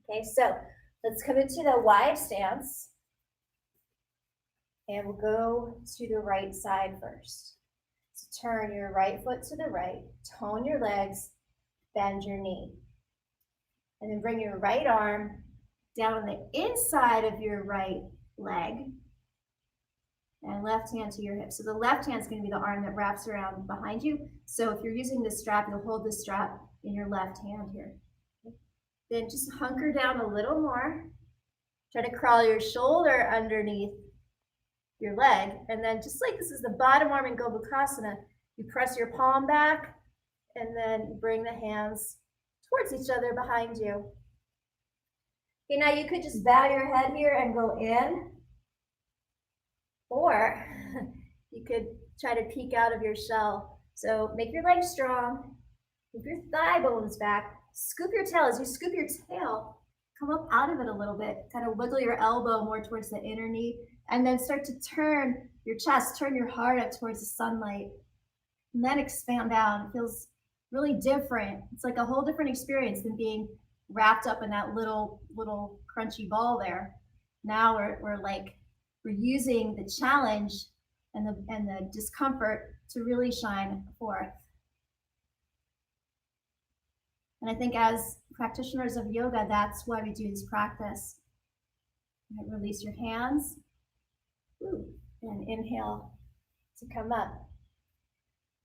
Okay, so let's come into the wide stance, and we'll go to the right side first. So turn your right foot to the right, tone your legs, bend your knee. And then bring your right arm down on the inside of your right leg and left hand to your hip. So the left hand is going to be the arm that wraps around behind you. So if you're using this strap, you'll hold this strap in your left hand here. Then just hunker down a little more. Try to crawl your shoulder underneath your leg. And then just like this is the bottom arm in Gomukhasana, you press your palm back and then bring the hands towards each other behind you. Okay, now you could just bow your head here and go in, or you could try to peek out of your shell. So make your legs strong, move your thigh bones back, scoop your tail. As you scoop your tail, come up out of it a little bit, kind of wiggle your elbow more towards the inner knee, and then start to turn your chest, turn your heart up towards the sunlight, and then expand out. It feels really different. It's like a whole different experience than being wrapped up in that little crunchy ball there. Now we're using the challenge and the discomfort to really shine forth. And I think as practitioners of yoga, that's why we do this practice. Release your hands. And inhale to come up.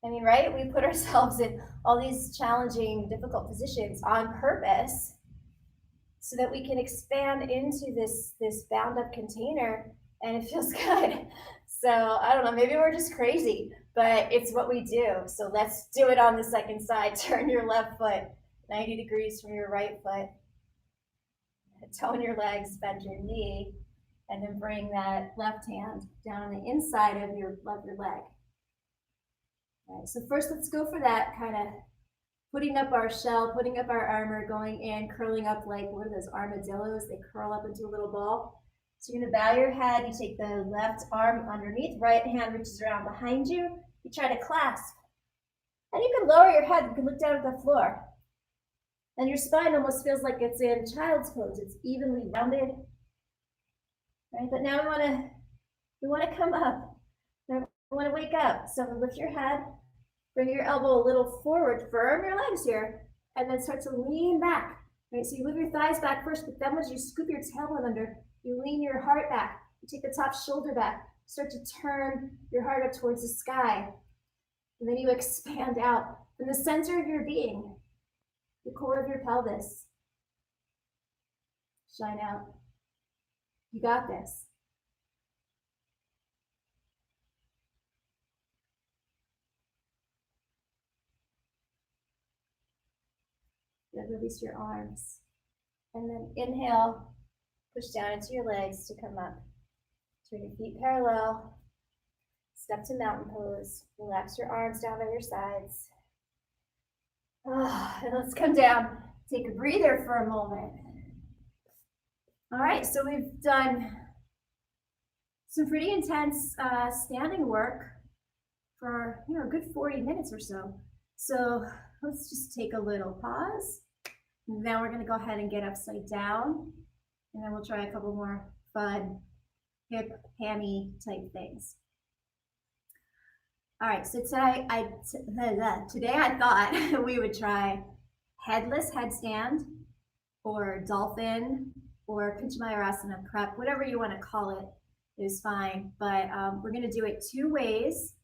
I mean, right? We put ourselves in all these challenging, difficult positions on purpose so that we can expand into this bound up container, and it feels good. So I don't know, maybe we're just crazy, but it's what we do. So let's do it on the second side. Turn your left foot 90 degrees from your right foot. Tone your legs, bend your knee, and then bring that left hand down on the inside of your leg. All right, so first let's go for that kind of putting up our shell, putting up our armor, going in, curling up like, what are those armadillos? They curl up into a little ball. So you're gonna bow your head, you take the left arm underneath, right hand reaches around behind you, you try to clasp. And you can lower your head, you can look down at the floor. And your spine almost feels like it's in child's pose, it's evenly rounded. Right, but now we wanna come up. We wanna wake up. So lift your head, bring your elbow a little forward, firm your legs here, and then start to lean back. Right, so you move your thighs back first, but then as you scoop your tailbone under, you lean your heart back. You take the top shoulder back, start to turn your heart up towards the sky. And then you expand out from the center of your being, the core of your pelvis. Shine out. You got this. Then release your arms. And then inhale, push down into your legs to come up. Turn your feet parallel. Step to mountain pose. Relax your arms down by your sides. And let's come down. Take a breather for a moment. All right, so we've done some pretty intense standing work for a good 40 minutes or so. So let's just take a little pause. Now we're going to go ahead and get upside down, and then we'll try a couple more fun hip hammy type things. All right, so today I thought we would try headless headstand or dolphin or pincha mayurasana prep, whatever you want to call it is fine. But we're going to do it two ways.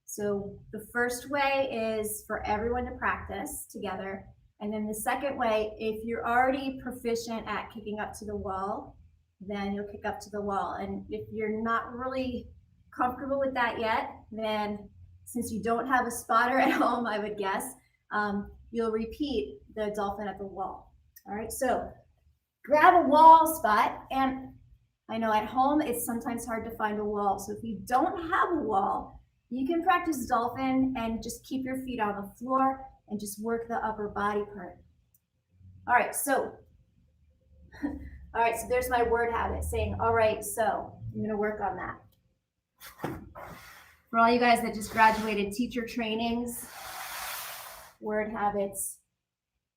So the first way is for everyone to practice together. And then the second way, if you're already proficient at kicking up to the wall, then you'll kick up to the wall. And if you're not really comfortable with that yet, then since you don't have a spotter at home, I would guess, you'll repeat the dolphin at the wall. All right, so grab a wall spot. And I know at home, it's sometimes hard to find a wall. So if you don't have a wall, you can practice dolphin and just keep your feet on the floor and just work the upper body part. All right, so there's my word habit saying, all right, so I'm gonna work on that. For all you guys that just graduated teacher trainings, word habits,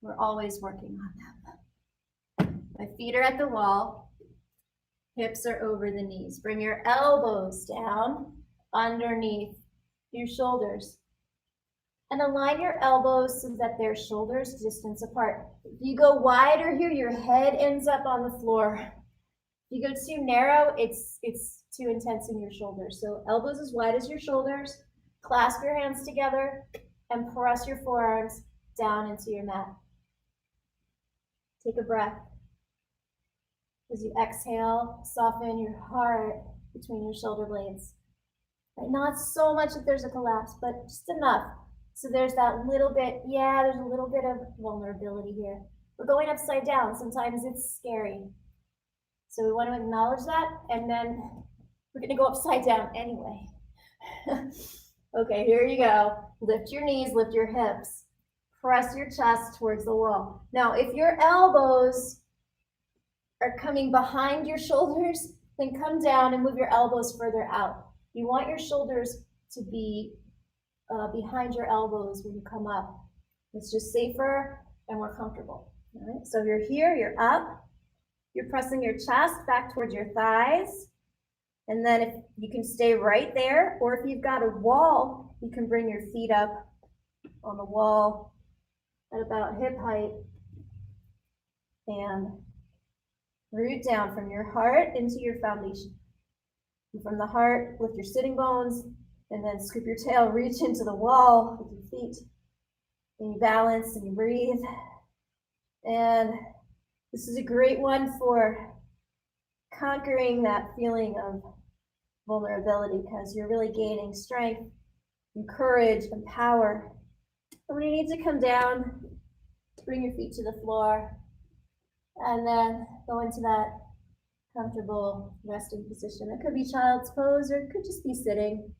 we're always working on them. My feet are at the wall, hips are over the knees. Bring your elbows down underneath your shoulders. And align your elbows so that they're shoulders distance apart. If you go wider here, your head ends up on the floor. If you go too narrow, it's too intense in your shoulders. So elbows as wide as your shoulders, clasp your hands together, and press your forearms down into your mat. Take a breath. As you exhale, soften your heart between your shoulder blades. Right? Not so much that there's a collapse, but just enough. So there's that little bit, there's a little bit of vulnerability here. We're going upside down. Sometimes it's scary. So we want to acknowledge that, and then we're going to go upside down anyway. Okay, here you go. Lift your knees, lift your hips. Press your chest towards the wall. Now, if your elbows are coming behind your shoulders, then come down and move your elbows further out. You want your shoulders to be behind your elbows when you come up. It's just safer and more comfortable. All right, so you're here, you're up, you're pressing your chest back towards your thighs, and then if you can stay right there, or if you've got a wall, you can bring your feet up on the wall at about hip height and root down from your heart into your foundation. And from the heart, lift your sitting bones, and then scoop your tail, reach into the wall with your feet. And you balance and you breathe. And this is a great one for conquering that feeling of vulnerability, because you're really gaining strength and courage and power. And when you need to come down, bring your feet to the floor, and then go into that comfortable resting position. It could be child's pose, or it could just be sitting.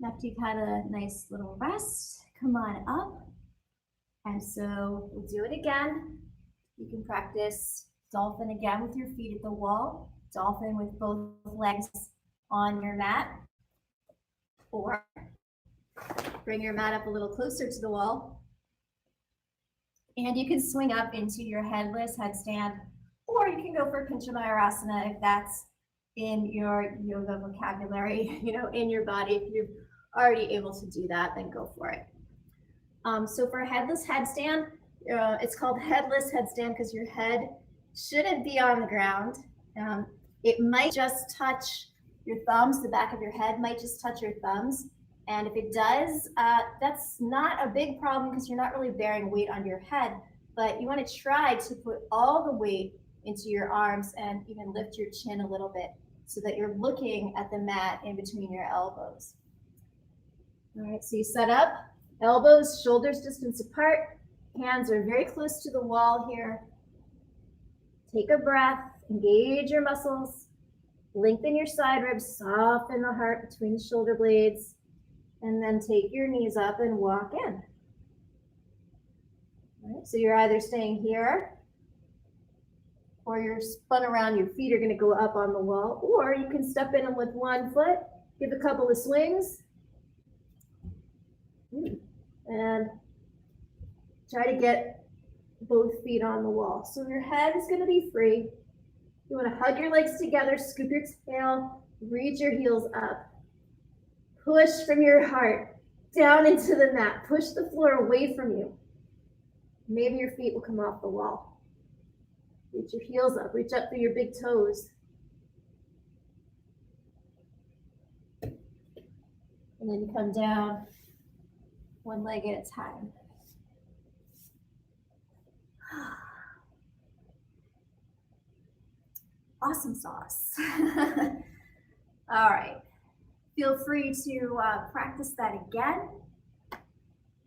After you've had a nice little rest, come on up. And so we'll do it again. You can practice dolphin again with your feet at the wall, dolphin with both legs on your mat, or bring your mat up a little closer to the wall. And you can swing up into your headless headstand, or you can go for pincha mayurasana if that's in your yoga vocabulary, in your body. If you're already able to do that, then go for it. So for a headless headstand, it's called headless headstand because your head shouldn't be on the ground. It might just touch your thumbs, the back of your head might just touch your thumbs, And if it does, that's not a big problem because you're not really bearing weight on your head, but you want to try to put all the weight into your arms and even lift your chin a little bit so that you're looking at the mat in between your elbows. All right, so you set up, elbows, shoulders distance apart, hands are very close to the wall here. Take a breath, engage your muscles, lengthen your side ribs, soften the heart between the shoulder blades, and then take your knees up and walk in. All right, so you're either staying here or you're spun around, your feet are going to go up on the wall, or you can step in with one foot, give a couple of swings, and try to get both feet on the wall. So your head is going to be free. You want to hug your legs together, scoop your tail, reach your heels up. Push from your heart down into the mat. Push the floor away from you. Maybe your feet will come off the wall. Reach your heels up. Reach up through your big toes. And then you come down one leg at a time. Awesome sauce. All right. Feel free to practice that again.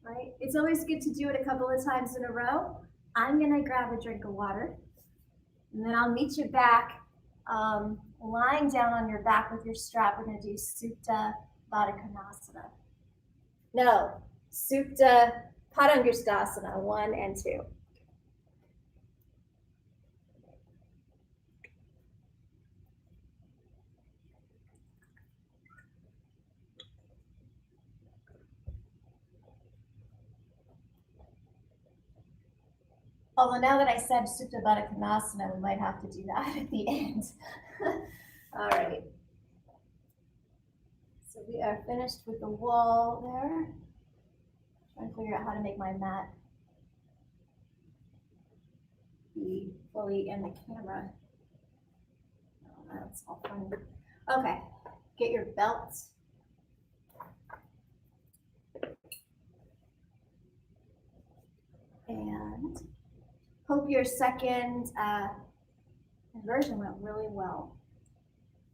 Right? It's always good to do it a couple of times in a row. I'm going to grab a drink of water, and then I'll meet you back lying down on your back with your strap. We're going to do Supta Baddha Konasana. No, Supta Padangusthasana 1 and 2. Although now that I said Supta Baddha Konasana, we might have to do that at the end. All right. So we are finished with the wall there. Trying to figure out how to make my mat be fully in the camera. Oh, that's all funny. Okay, get your belt. And hope your second inversion went really well.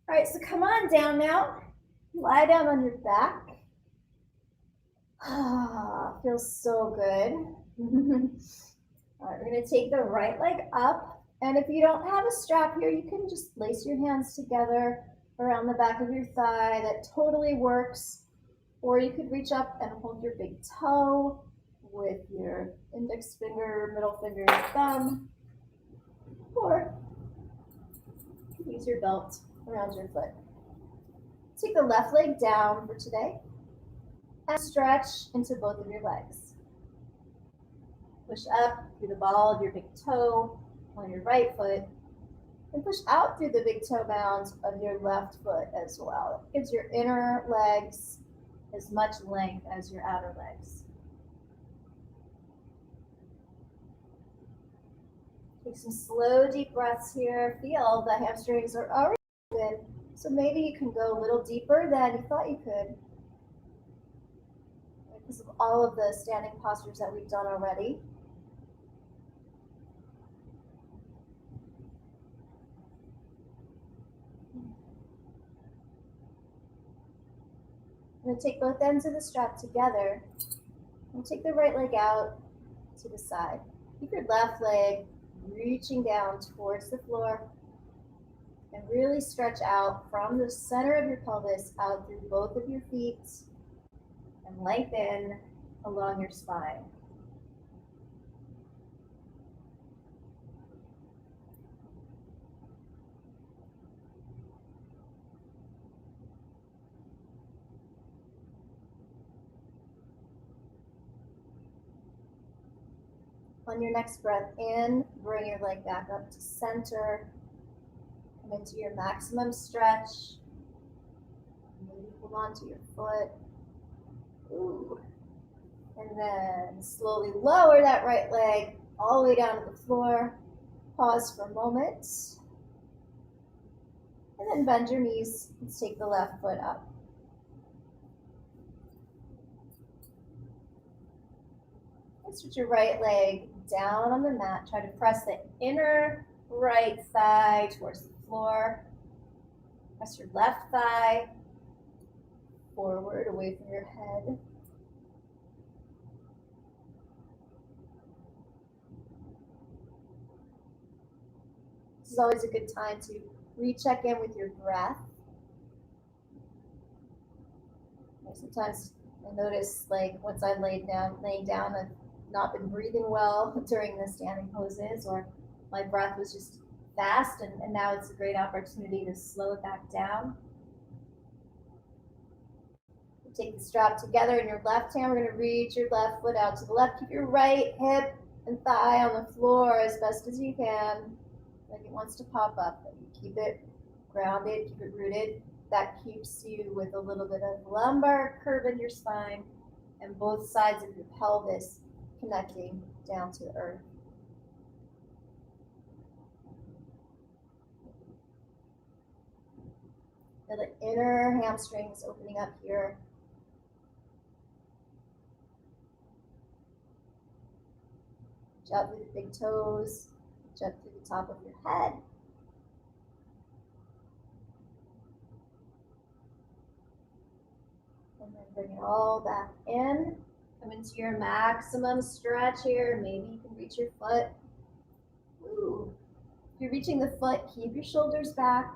All right, so come on down now. Lie down on your back. Feels so good. All right, we're going to take the right leg up. And if you don't have a strap here, you can just lace your hands together around the back of your thigh. That totally works. Or you could reach up and hold your big toe with your index finger, middle finger, and thumb. Or use your belt around your foot. Take the left leg down for today and stretch into both of your legs. Push up through the ball of your big toe on your right foot and push out through the big toe mound of your left foot as well. It gives your inner legs as much length as your outer legs. Take some slow, deep breaths here. Feel the hamstrings are already open, so maybe you can go a little deeper than you thought you could because of all of the standing postures that we've done already. I'm going to take both ends of the strap together and take the right leg out to the side. Keep your left leg reaching down towards the floor and really stretch out from the center of your pelvis out through both of your feet and lengthen along your spine. On your next breath in, bring your leg back up to center. Come into your maximum stretch. Maybe hold on to your foot. Ooh. And then slowly lower that right leg all the way down to the floor. Pause for a moment. And then bend your knees. Let's take the left foot up. Put your right leg down on the mat. Try to press the inner right thigh towards the floor. Press your left thigh forward, away from your head. This is always a good time to recheck in with your breath. Sometimes I notice, like, once I'm laying down, I've not been breathing well during the standing poses, or my breath was just fast, and now it's a great opportunity to slow it back down. Take the strap together in your left hand. We're going to reach your left foot out to the left. Keep your right hip and thigh on the floor as best as you can, like it wants to pop up. But you keep it grounded, keep it rooted. That keeps you with a little bit of lumbar curve in your spine and both sides of your pelvis connecting down to the earth. Feel the inner hamstrings opening up here. Jump through the big toes, jump through the top of your head. And then bring it all back in. Come into your maximum stretch here. Maybe you can reach your foot. Ooh. If you're reaching the foot, keep your shoulders back.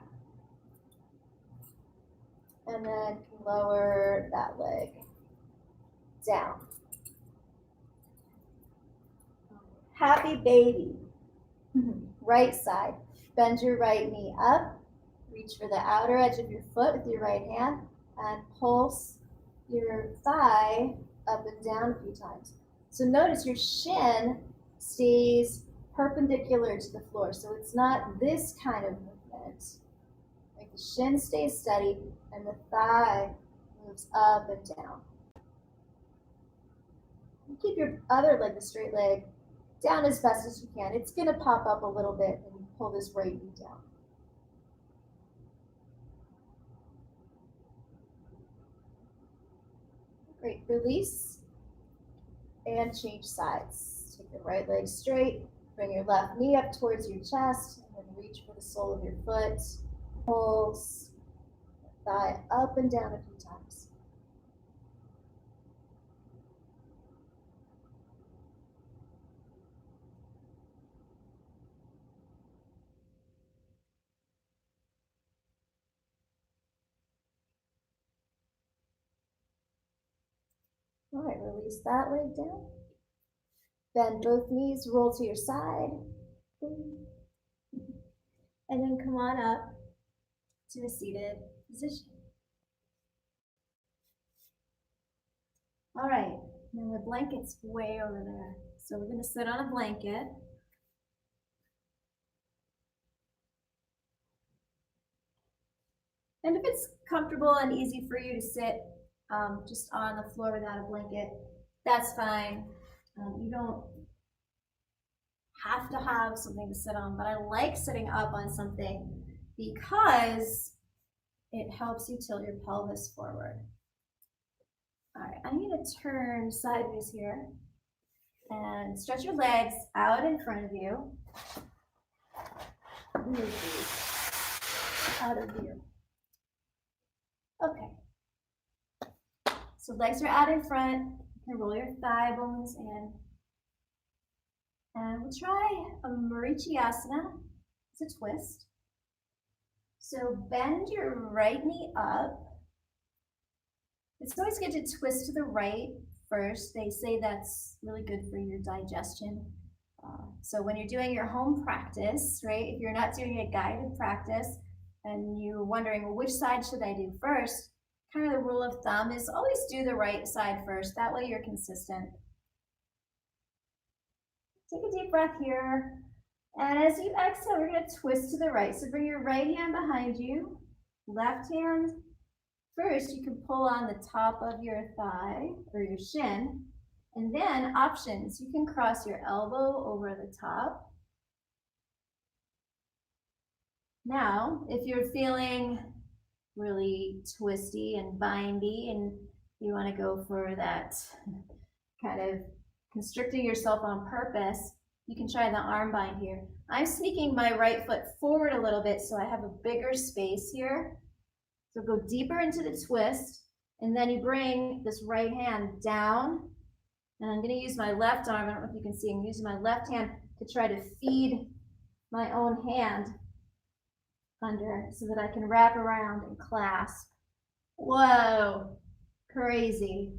And then lower that leg down. Happy baby. Right side. Bend your right knee up. Reach for the outer edge of your foot with your right hand and pulse your thigh up and down a few times. So notice your shin stays perpendicular to the floor. So it's not this kind of movement. Like the shin stays steady and the thigh moves up and down. Keep your other leg, the straight leg, down as best as you can. It's going to pop up a little bit and pull this right knee down. Great, release and change sides. Take the right leg straight, bring your left knee up towards your chest, and then reach for the sole of your foot. Pulse, thigh up and down a few times. All right, release that leg down. Bend both knees, roll to your side. And then come on up to a seated position. All right, now the blanket's way over there. So we're going to sit on a blanket. And if it's comfortable and easy for you to sit just on the floor without a blanket, that's fine. You don't have to have something to sit on, but I like sitting up on something because it helps you tilt your pelvis forward. All right, I'm going to turn sideways here and stretch your legs out in front of you. Out of view. Okay. So legs are out in front. You can roll your thigh bones in. And we'll try a mayurasana. It's a twist. So bend your right knee up. It's always good to twist to the right first. They say that's really good for your digestion. So when you're doing your home practice, right, if you're not doing a guided practice and you're wondering, well, which side should I do first? Kind of the rule of thumb is always do the right side first. That way you're consistent. Take a deep breath here. And as you exhale, we're going to twist to the right. So bring your right hand behind you, left hand. First, you can pull on the top of your thigh or your shin. And then options, you can cross your elbow over the top. Now, if you're feeling really twisty and bindy and you want to go for that kind of constricting yourself on purpose, you can try the arm bind here. I'm sneaking my right foot forward a little bit so I have a bigger space here. So go deeper into the twist, and then you bring this right hand down, and I'm going to use my left arm. I don't know if you can see, I'm using my left hand to try to feed my own hand under so that I can wrap around and clasp. Whoa, crazy.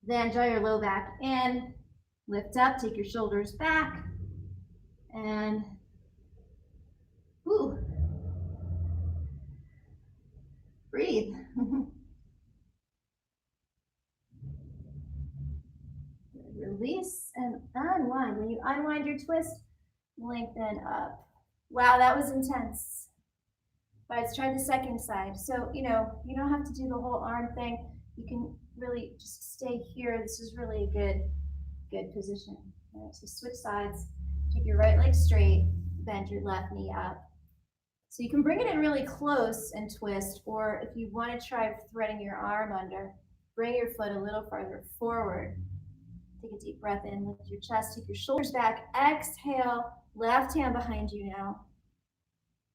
Then draw your low back in, lift up, take your shoulders back, and whoo, breathe. Release and unwind. When you unwind your twist, lengthen up. Wow, that was intense. All right, let's try the second side. So, you don't have to do the whole arm thing. You can really just stay here. This is really a good position. All right, so switch sides. Keep your right leg straight, bend your left knee up. So you can bring it in really close and twist, or if you want to try threading your arm under, bring your foot a little farther forward. Take a deep breath in, lift your chest, take your shoulders back, exhale, left hand behind you now.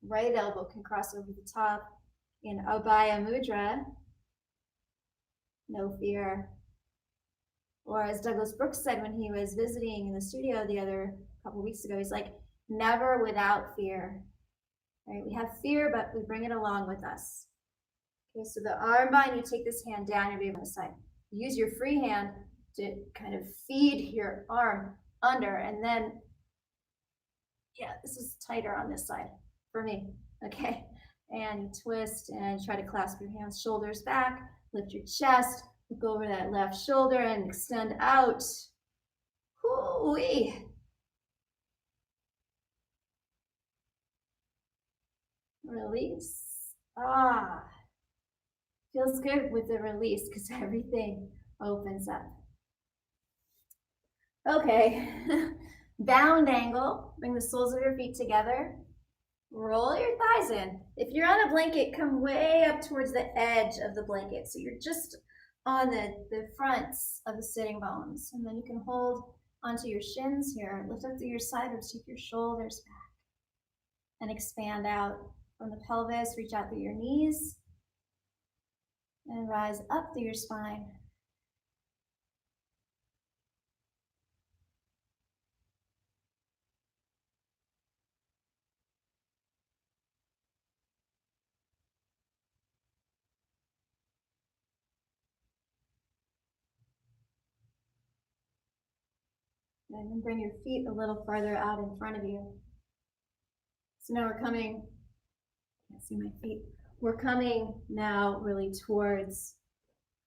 Right elbow can cross over the top in Abhaya Mudra. No fear. Or as Douglas Brooks said when he was visiting in the studio the couple weeks ago, he's like, never without fear. Right? We have fear, but we bring it along with us. Okay, so the arm bind, you take this hand down, you'll be on the side. Use your free hand to kind of feed your arm under, and then, yeah, this is tighter on this side for me, okay? And you twist and try to clasp your hands, shoulders back, lift your chest, look over that left shoulder and extend out. Hoo-wee. Release. Feels good with the release because everything opens up. Okay, bound angle. Bring the soles of your feet together. Roll your thighs in. If you're on a blanket, come way up towards the edge of the blanket. So you're just on the fronts of the sitting bones. And then you can hold onto your shins here. Lift up through your side ribs, take your shoulders back. And expand out from the pelvis. Reach out through your knees. And rise up through your spine. And then bring your feet a little farther out in front of you. So now we're coming, can't see my feet. We're coming now really towards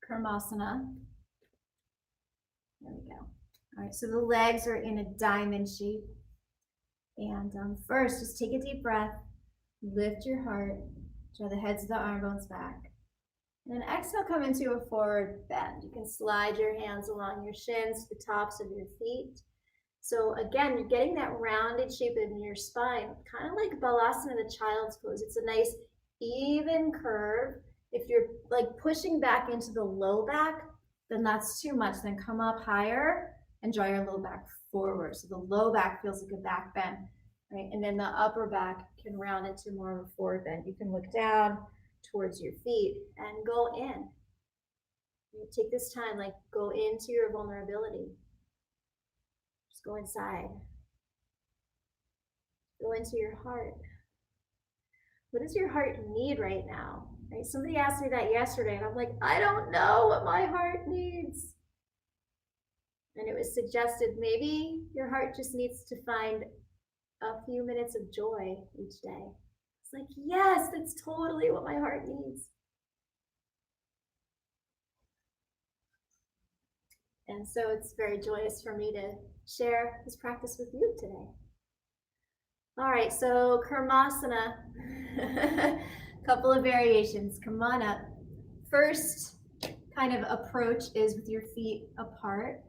Kurmasana. There we go. All right, so the legs are in a diamond shape. And first, just take a deep breath, lift your heart, draw the heads of the arm bones back. And then exhale, come into a forward bend. You can slide your hands along your shins to the tops of your feet. So again, you're getting that rounded shape in your spine, kind of like Balasana, the child's pose. It's a nice even curve. If you're like pushing back into the low back, then that's too much. Then come up higher and draw your low back forward. So the low back feels like a back bend, right? And then the upper back can round into more of a forward bend. You can look down towards your feet and go in. You take this time, like go into your vulnerability. Just go inside. Go into your heart. What does your heart need right now? Right? Somebody asked me that yesterday, and I'm like, I don't know what my heart needs. And it was suggested maybe your heart just needs to find a few minutes of joy each day. It's like, yes, that's totally what my heart needs. And so it's very joyous for me to share this practice with you today. All right, so Kurmasana, a couple of variations. Come on up. First kind of approach is with your feet apart.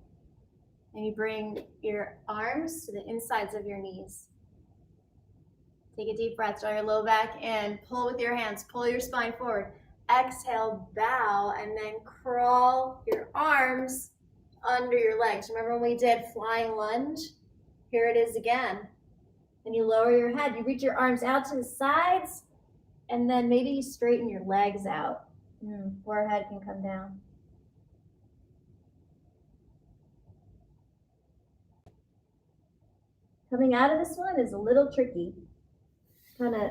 And you bring your arms to the insides of your knees. Take a deep breath, draw your low back in, pull with your hands, pull your spine forward. Exhale, bow, and then crawl your arms under your legs. Remember when we did flying lunge? Here it is again. And you lower your head. You reach your arms out to the sides, and then maybe you straighten your legs out. Forehead can come down. Coming out of this one is a little tricky. Kind of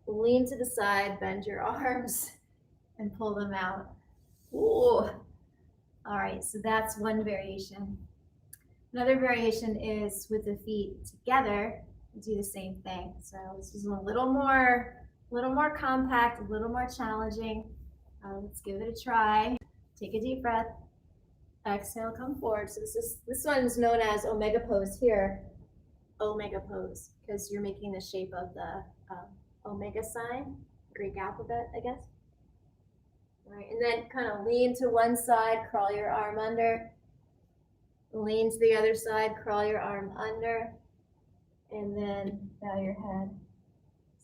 lean to the side, bend your arms, and pull them out. Ooh. All right, so that's one variation. Another variation is with the feet together, do the same thing. So this is a little more compact, a little more challenging. Let's give it a try. Take a deep breath. Exhale, come forward. So this one is known as Omega pose here. Omega pose, because you're making the shape of the Omega sign, Greek alphabet, I guess. All right, and then kind of lean to one side, crawl your arm under. Lean to the other side, crawl your arm under, and then bow your head.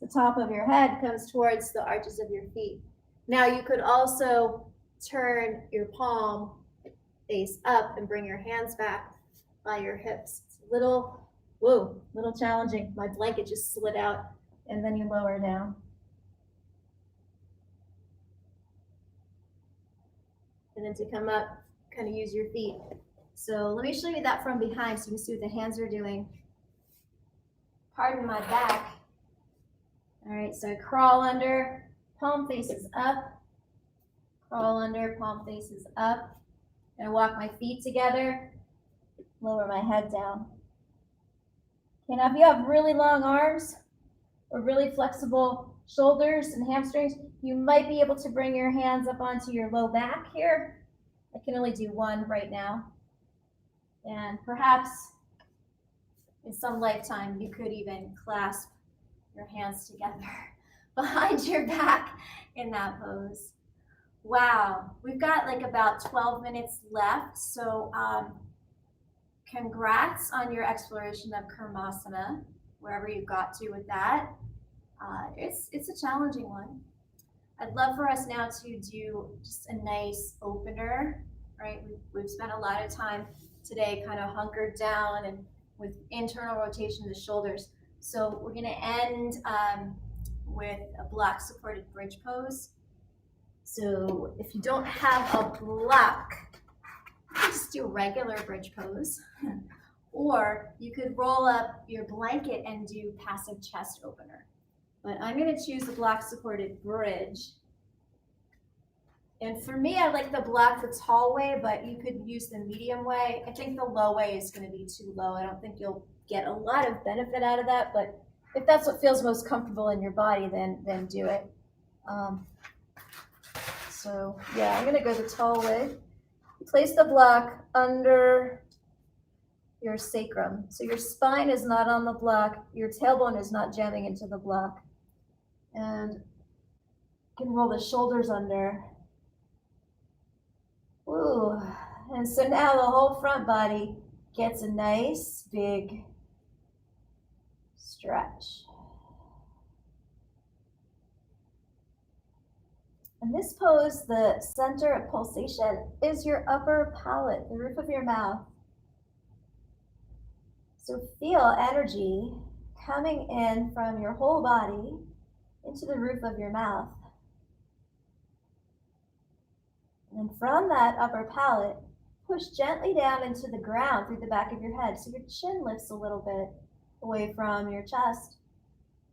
The top of your head comes towards the arches of your feet. Now you could also turn your palm face up and bring your hands back by your hips. It's a little challenging. My blanket just slid out, and then you lower down. And then to come up, kind of use your feet. So let me show you that from behind so you can see what the hands are doing. Pardon my back. All right, so I crawl under, palm faces up. Crawl under, palm faces up. And walk my feet together, lower my head down. Okay, now if you have really long arms or really flexible shoulders and hamstrings, you might be able to bring your hands up onto your low back here. I can only do one right now. And perhaps in some lifetime, you could even clasp your hands together behind your back in that pose. Wow, we've got like about 12 minutes left. So congrats on your exploration of Kurmasana, wherever you got to with that. It's a challenging one. I'd love for us now to do just a nice opener, right? We've spent a lot of time today kind of hunkered down and with internal rotation of the shoulders. So we're gonna end with a block supported bridge pose. So if you don't have a block, you can just do a regular bridge pose. Or you could roll up your blanket and do passive chest opener. But I'm gonna choose the block supported bridge. And for me, I like the block the tall way, but you could use the medium way. I think the low way is gonna be too low. I don't think you'll get a lot of benefit out of that, but if that's what feels most comfortable in your body, then do it. So yeah, I'm gonna go the tall way. Place the block under your sacrum. So your spine is not on the block, your tailbone is not jamming into the block. And you can roll the shoulders under. Ooh, and so now the whole front body gets a nice big stretch. In this pose, the center of pulsation is your upper palate, the roof of your mouth. So feel energy coming in from your whole body into the roof of your mouth. And from that upper palate, push gently down into the ground through the back of your head so your chin lifts a little bit away from your chest.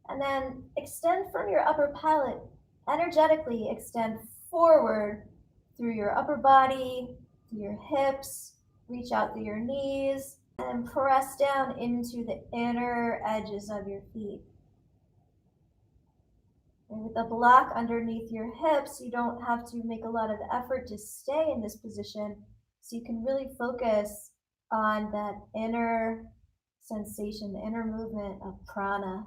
And then extend from your upper palate, energetically extend forward through your upper body, through your hips, reach out through your knees, and press down into the inner edges of your feet. And with the block underneath your hips, you don't have to make a lot of effort to stay in this position, so you can really focus on that inner sensation, the inner movement of prana.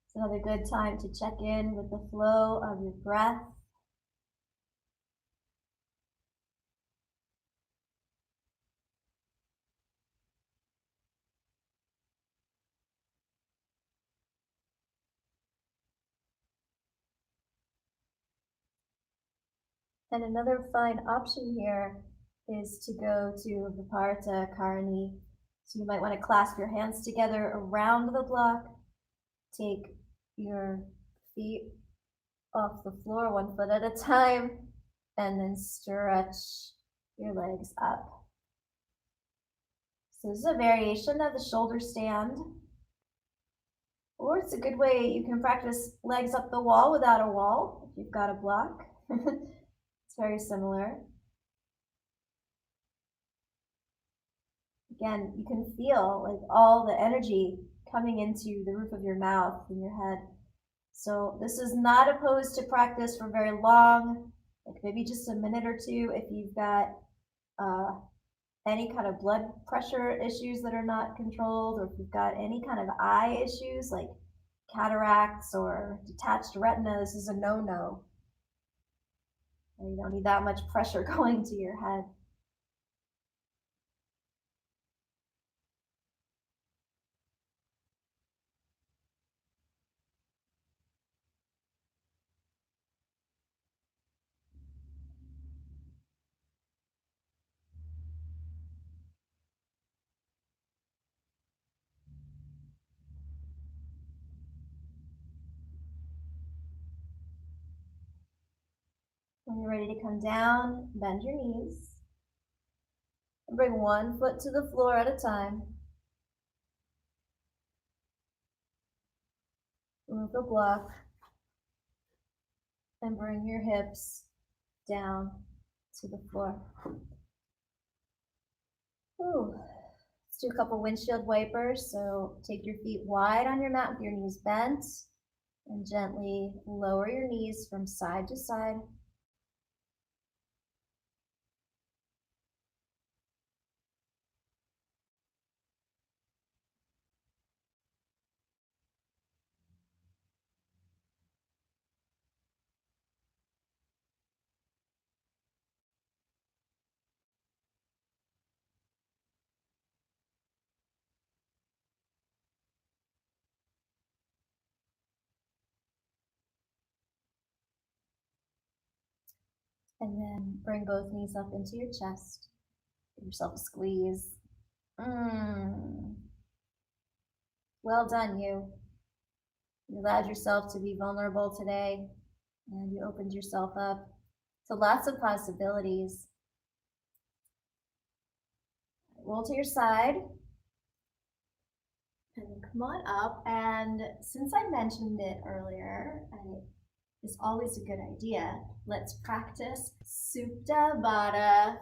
It's another good time to check in with the flow of your breath. And another fine option here is to go to Viparita Karani. So you might want to clasp your hands together around the block, take your feet off the floor 1 foot at a time, and then stretch your legs up. So this is a variation of the shoulder stand, or it's a good way you can practice legs up the wall without a wall if you've got a block. It's very similar. Again, you can feel like all the energy coming into the roof of your mouth and your head. So this is not opposed to practice for very long, like maybe just a minute or two if you've got any kind of blood pressure issues that are not controlled, or if you've got any kind of eye issues like cataracts or detached retina. This is a no-no. You don't need that much pressure going to your head. When you're ready to come down, bend your knees. And bring 1 foot to the floor at a time. Move the block. And bring your hips down to the floor. Ooh. Let's do a couple windshield wipers. So take your feet wide on your mat with your knees bent. And gently lower your knees from side to side. And then bring both knees up into your chest. Give yourself a squeeze. Well done, you. You allowed yourself to be vulnerable today, and you opened yourself up to lots of possibilities. Roll to your side. And come on up. And since I mentioned it earlier, it's always a good idea. Let's practice Supta Baddha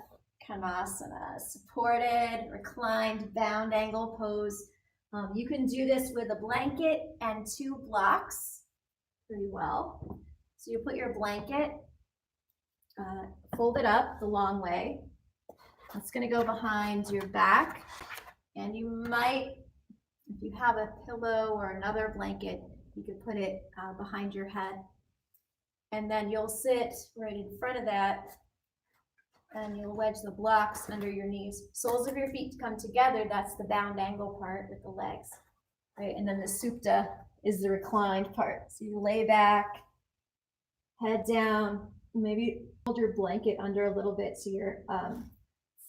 Kurmasana, supported, reclined, bound angle pose. You can do this with a blanket and 2 blocks pretty well. So you put your blanket, fold it up the long way. It's going to go behind your back, and you might, if you have a pillow or another blanket, you could put it behind your head. And then you'll sit right in front of that, and you'll wedge the blocks under your knees. Soles of your feet come together. That's the bound angle part with the legs, right? And then the supta is the reclined part. So you lay back, head down, maybe hold your blanket under a little bit so your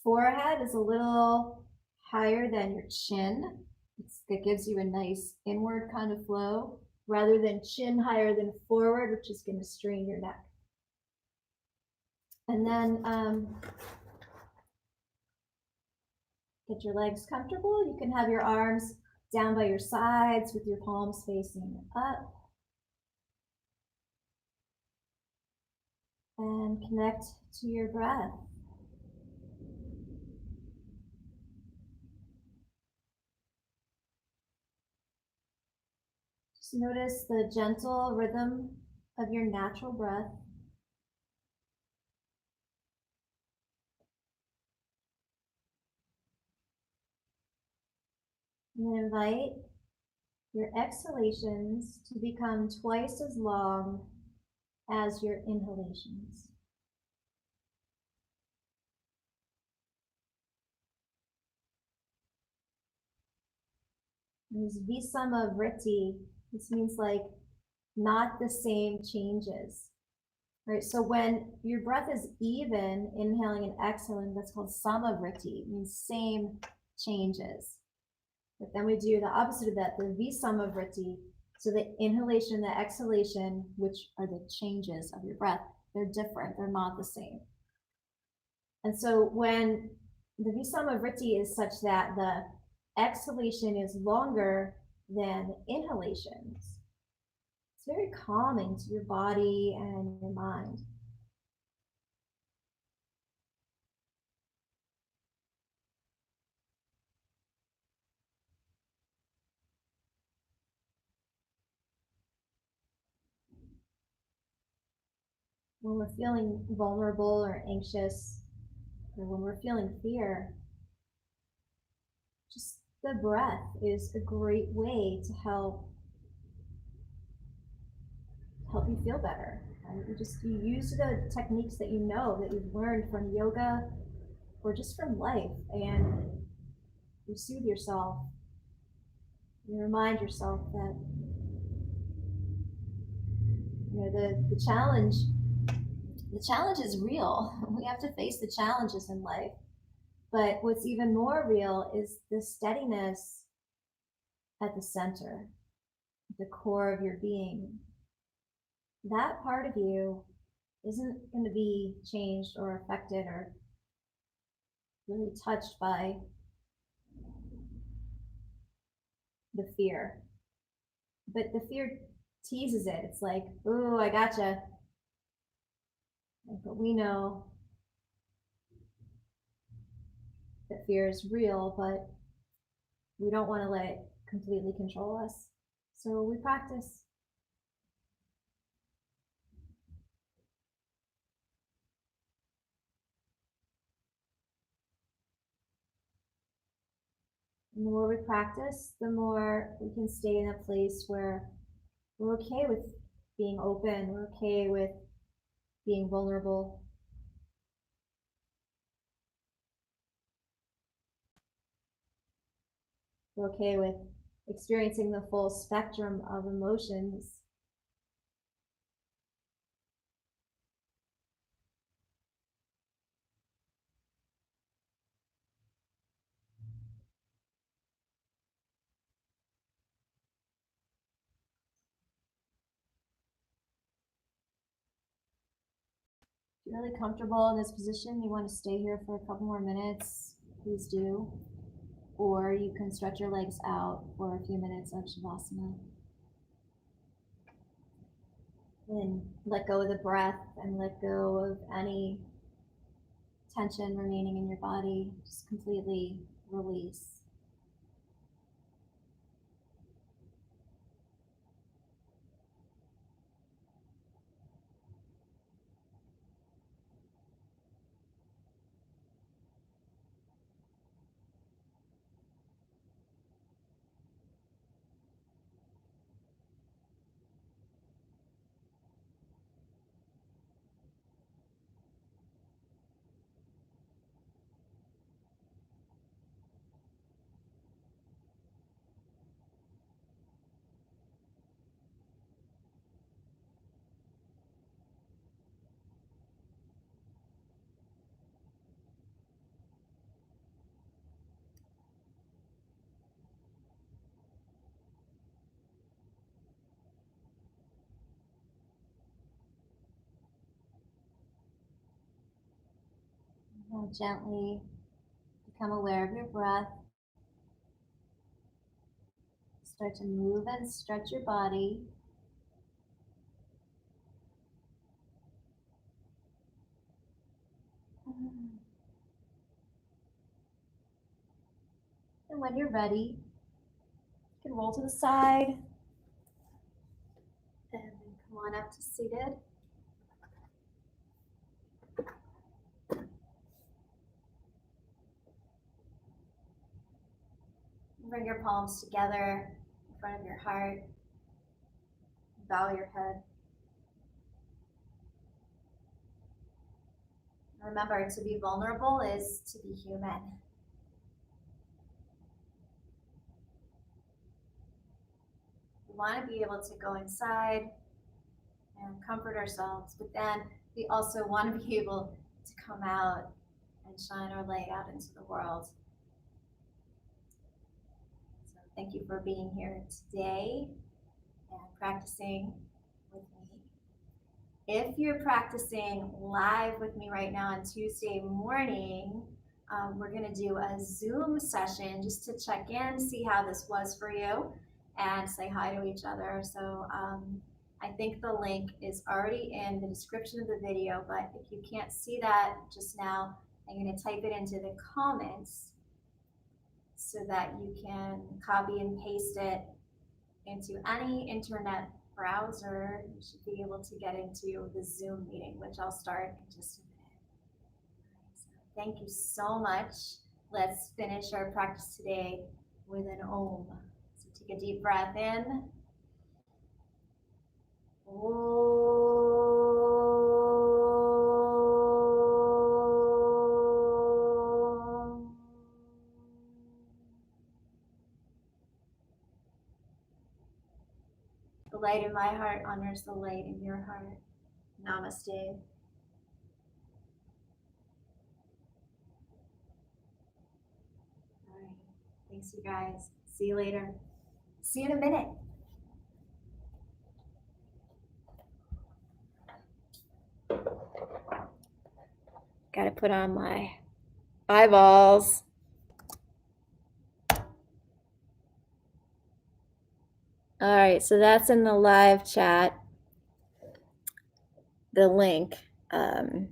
forehead is a little higher than your chin. That gives you a nice inward kind of flow, rather than chin higher than forward, which is going to strain your neck. And then get your legs comfortable. You can have your arms down by your sides with your palms facing up. And connect to your breath. Just notice the gentle rhythm of your natural breath. And then invite your exhalations to become twice as long as your inhalations. This visama vritti. This means like not the same changes. right? So when your breath is even, inhaling and exhaling, that's called samavritti, means same changes. But then we do the opposite of that, the visamavritti. So the inhalation and the exhalation, which are the changes of your breath, they're different, they're not the same. And so when the visamavritti is such that the exhalation is longer than inhalations, it's very calming to your body and your mind. When we're feeling vulnerable or anxious, or when we're feeling fear, just the breath is a great way to help you feel better. And you use the techniques that you know that you've learned from yoga or just from life, and you soothe yourself. You remind yourself that the challenge is real. We have to face the challenges in life. But what's even more real is the steadiness at the center, the core of your being. That part of you isn't going to be changed or affected or really touched by the fear. But the fear teases it. It's like, ooh, I gotcha. But we know that fear is real, but we don't want to let it completely control us. So we practice. And the more we practice, the more we can stay in a place where we're okay with being open, we're okay with being vulnerable. We're okay with experiencing the full spectrum of emotions. If you're really comfortable in this position, you want to stay here for a couple more minutes, please do. Or you can stretch your legs out for a few minutes of Shavasana. And let go of the breath and let go of any tension remaining in your body. Just completely release. Now gently become aware of your breath. Start to move and stretch your body. And when you're ready, you can roll to the side and come on up to seated. Bring your palms together in front of your heart. Bow your head. Remember, to be vulnerable is to be human. You want to be able to go inside and comfort ourselves. But then we also want to be able to come out and shine our light out into the world. So thank you for being here today and practicing with me. If you're practicing live with me right now on Tuesday morning, we're going to do a Zoom session just to check in, see how this was for you, and say hi to each other. So I think the link is already in the description of the video, but if you can't see that just now, I'm going to type it into the comments so that you can copy and paste it into any internet browser. You should be able to get into the Zoom meeting, which I'll start in just a minute. So thank you so much. Let's finish our practice today with an Om. So take a deep breath in. The light in my heart honors the light in your heart. Namaste. All right. Thanks, you guys. See you later. See you in a minute. Got to put on my eyeballs. All right, so that's in the live chat, the link. And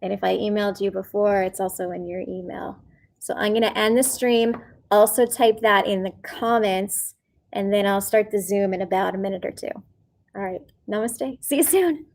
if I emailed you before, it's also in your email. So I'm going to end the stream. Also type that in the comments, and then I'll start the Zoom in about a minute or two. All right, namaste. See you soon.